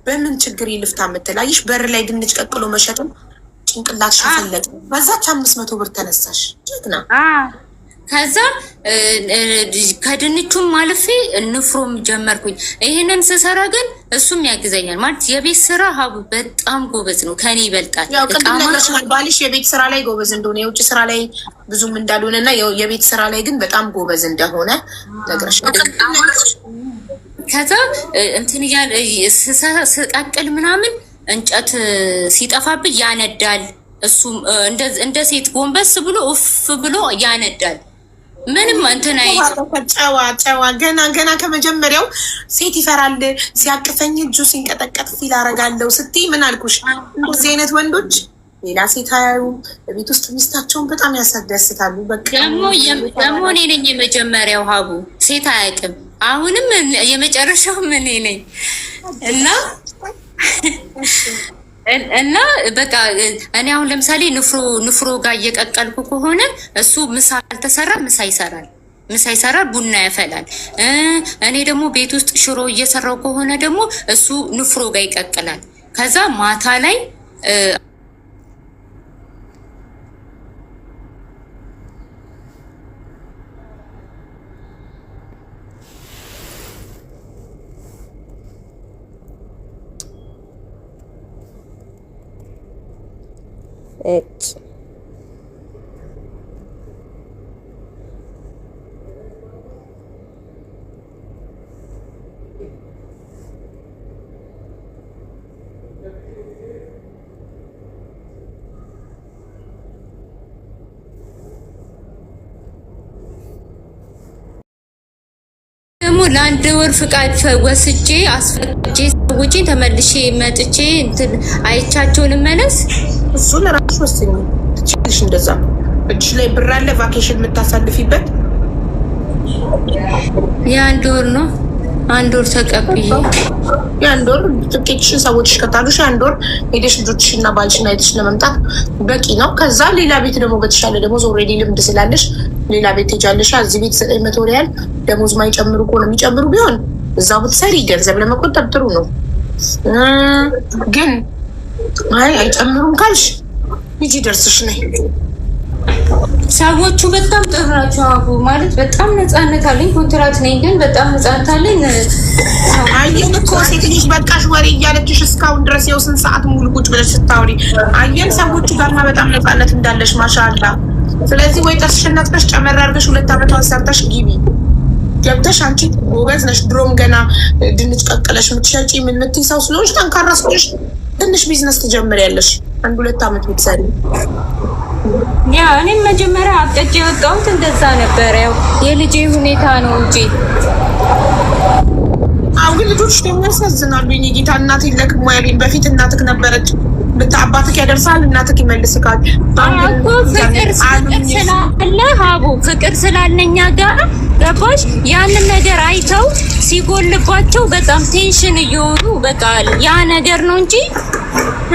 በምን ችግር ይልፍታ የምትል አይሽ በር ላይ ድንች ቀቅሎ መሸጥም ጭንቅላት ሸፈለቅ በዛች 500 ብር ተነሳሽ። ጀግና ከዛ ከድንቹም አልፌ ንፍሮም ጀመርኩኝ። ይሄንን ስሰራ ግን እሱም ያግዘኛል ማለት የቤት ስራ ሀቡ በጣም ጎበዝ ነው፣ ከኔ ይበልጣል። ያው ቅድም ነገርሽናል ባልሽ የቤት ስራ ላይ ጎበዝ እንደሆነ የውጭ ስራ ላይ ብዙም እንዳልሆነ እና የቤት ስራ ላይ ግን በጣም ጎበዝ እንደሆነ ነገርሽናል። ከዛ እንትን እያለ ስቀቅል ምናምን እንጨት ሲጠፋብኝ ያነዳል። እሱም እንደ ሴት ጎንበስ ብሎ ኡፍ ብሎ ያነዳል። ምንም እንትን ጨዋ ገና ከመጀመሪያው ሴት ይፈራል። ሲያቅፈኝ እጁ ሲንቀጠቀጥ ፊል አረጋለሁ ስትይ ምን አልኩሽ? እንደዚህ አይነት ወንዶች ሌላ ሴት አያዩ፣ በቤት ውስጥ ሚስታቸውን በጣም ያስደስታሉ። በቃ ደግሞ እኔ ነኝ የመጀመሪያው ሀቡ፣ ሴት አያውቅም። አሁንም የመጨረሻው እኔ ነኝ እና በቃ እኔ አሁን ለምሳሌ ንፍሮ ጋር እየቀቀልኩ ከሆነ እሱ ምሳ አልተሰራ ምሳ ይሰራል፣ ቡና ያፈላል። እኔ ደግሞ ቤት ውስጥ ሽሮ እየሰራው ከሆነ ደግሞ እሱ ንፍሮ ጋር ይቀቅላል። ከዛ ማታ ላይ ደግሞ ለአንድ ወር ፍቃድ ወስጄ አስፈቅጄ ሰውቼ ተመልሼ መጥቼ እንትን አይቻቸው ልመለስ። እሱ ለራስሽ ወስኝ ትችልሽ። እንደዛ እጅሽ ላይ ብር አለ ቫኬሽን የምታሳልፊበት የአንድ ወር ነው። አንድ ወር ተቀብዬ የአንድ ወር ትኬትሽን ሰዎችሽ ከታሉሽ የአንድ ወር ሄደሽ ልጆችሽና ባልሽን አይተሽ ለመምጣት በቂ ነው። ከዛ ሌላ ቤት ደግሞ በተሻለ ደሞዝ ኦልሬዲ ልምድ ስላለሽ ሌላ ቤት ትሄጃለሽ። እዚህ ቤት 900 ሪያል ደሞዝ ማይጨምሩ ከሆነ የሚጨምሩ ቢሆን እዛው ብትሰሪ ገንዘብ ለመቆጠብ ጥሩ ነው። ግን አይጨምሩም ካልሽ ሂጂ ደርስሽ ነይ። ሰዎቹ በጣም ጥሩ ናቸው። አቡ ማለት በጣም ነፃነት አለኝ። ኮንትራት ነኝ ግን በጣም ነፃነት አለኝ። አየን እኮ ሴት ልጅ በቃሽ ወሬ እያለችሽ እስካሁን ድረስ የው ስንት ሰዓት ሙሉ ቁጭ ብለሽ ስታወሪ አየን። ሰዎቹ ጋርማ በጣም ነፃነት እንዳለሽ ማሻአላ። ስለዚህ ወይ ጥርስሽን ነጥፈሽ ጨመር አድርገሽ 2 ዓመቷን ሰርተሽ ግቢ ገብተሽ አንቺ ጎበዝ ነሽ። ድሮም ገና ድንች ቀቅለሽ የምትሸጪ ምን የምትይ ሰው ስለሆንሽ ጠንካራ ስለሆንሽ ትንሽ ቢዝነስ ትጀምሪያለሽ። 1-2 ዓመት ብትሰሪ ያ እኔም መጀመሪያ አቅጬ የወጣሁት እንደዛ ነበር። ያው የልጄ ሁኔታ ነው እንጂ አሁን ልጆች ደግሞ ያሳዝናሉ። የኔ ጌታ እናት ይለቅሙ ያለኝ በፊት እናትክ ነበረች አባትክ ያደርሳል እናትክ ይመልስካል። እኮ ፍቅር ስላለ ሀቡ ፍቅር ስላለኛ ጋር ገባሽ። ያንን ነገር አይተው ሲጎልባቸው በጣም ቴንሽን እየሆኑ በቃ ያ ነገር ነው እንጂ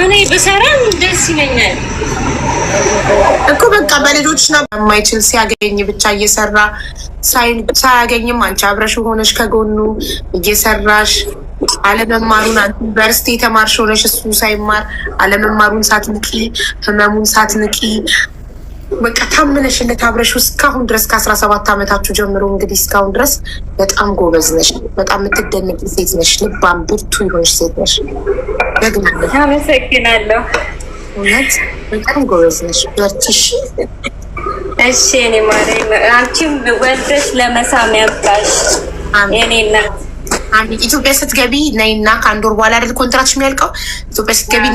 እኔ ብሰራም ደስ ይለኛል እኮ በቃ በልጆች ነው የማይችል ሲያገኝ ብቻ እየሰራ ሳያገኝም አንቺ አብረሽ ሆነሽ ከጎኑ እየሰራሽ አለመማሩን ዩኒቨርሲቲ የተማርሽ ሆነሽ እሱ ሳይማር አለመማሩን ሳትንቂ ህመሙን ሳትንቂ በቃ ታምነሽለት አብረሽ እስካሁን ድረስ ከ17 ዓመታችሁ ጀምሮ እንግዲህ እስካሁን ድረስ በጣም ጎበዝ ነሽ። በጣም የምትደነቂ ሴት ነሽ። ልባም ብርቱ የሆንሽ ሴት ነሽ። ደግሞልሽ አመሰግናለሁ። እውነት በጣም ጎበዝ ነሽ። በርቺሽ። እሺ እኔ ማለት አንቺም ወልደሽ ለመሳም ያብቃሽ የኔ እናት። ኢትዮጵያ ስትገቢ ነይና ከአንድ ወር በኋላ አይደል ኮንትራክትሽ የሚያልቀው? ኢትዮጵያ ስትገቢ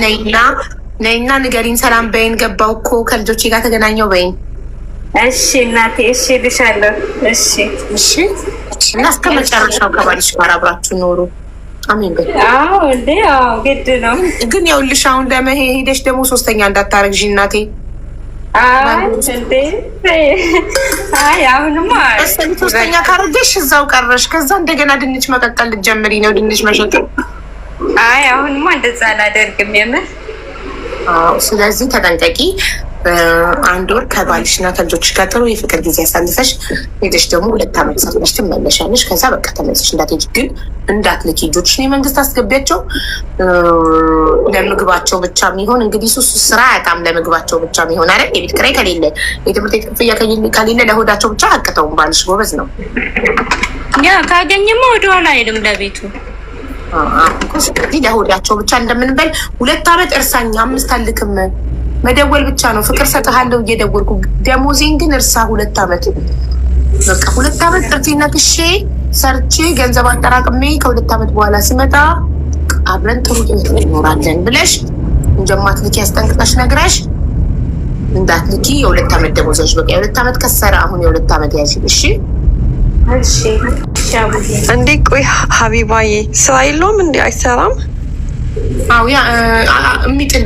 ነይና ንገሪኝ። ሰላም በይን። ገባው እኮ ከልጆቼ ጋር ተገናኘው በይን። እሺ እናቴ እሺ ልሻለሁ። እሺ እሺ። እና እስከ መጨረሻው ከባልሽ ጋር አብራችሁ ኖሩ። አሜን በይ። አዎ እንዴ አዎ ግድ ነው። ግን ያውልሽ አሁን ሄደሽ ደግሞ 3ኛ እንዳታረግዢ እናቴ። አሁንማ 3ኛ ካረገሽ እዛው ቀረሽ። ከዛ እንደገና ድንች መቀቀል ልትጀምሪ ነው። ድንች መሸጥ። አሁንማ እንደዛ አላደርግም። የምር ስለዚህ ተጠንቀቂ። አንድ ወር ከባልሽና ከልጆች ጋር ጥሩ የፍቅር ጊዜ ያሳልፈሽ ሄደሽ ደግሞ 2 ዓመት ሰርተሽ ትመለሻለሽ። ከዛ በቃ ተመልሰሽ እንዳትሄጂ ግን እንዳትልኪ ልጆችሽን የመንግስት አስገቢያቸው። ለምግባቸው ብቻ የሚሆን እንግዲህ ሱስ ስራ ያጣም ለምግባቸው ብቻ የሚሆን አይደል? የቤት ኪራይ ከሌለ የትምህርት ቤት ክፍያ ከሌለ ለሆዳቸው ብቻ አቅተውም። ባልሽ ጎበዝ ነው። ያ ካገኘማ ወደኋላ አይልም ለቤቱ። ስለዚህ ለሆዳቸው ብቻ እንደምንበል 2 ዓመት እርሳኝ 5 አልክም መደወል ብቻ ነው። ፍቅር ሰጥሃለሁ እየደወልኩ ደሞዜን ግን እርሳ 2 ዓመት በቃ 2 ዓመት ጥርቴን ነክሼ ሰርቼ ገንዘብ አጠራቅሜ ከ2 ዓመት በኋላ ሲመጣ አብረን ጥሩ ህይወት እንኖራለን ብለሽ እንደማትልኪ ያስጠንቅቀሽ ነግረሽ እንዳትልኪ። የ2 ዓመት ደሞዝሽ በቃ የ2 ዓመት ከሰራ አሁን የ2 ዓመት ያዥ። እሺ እሺ። እንዴ ቆይ ሀቢባዬ ስራ የለውም እንዴ? አይሰራም? አዎ ያ የሚጥል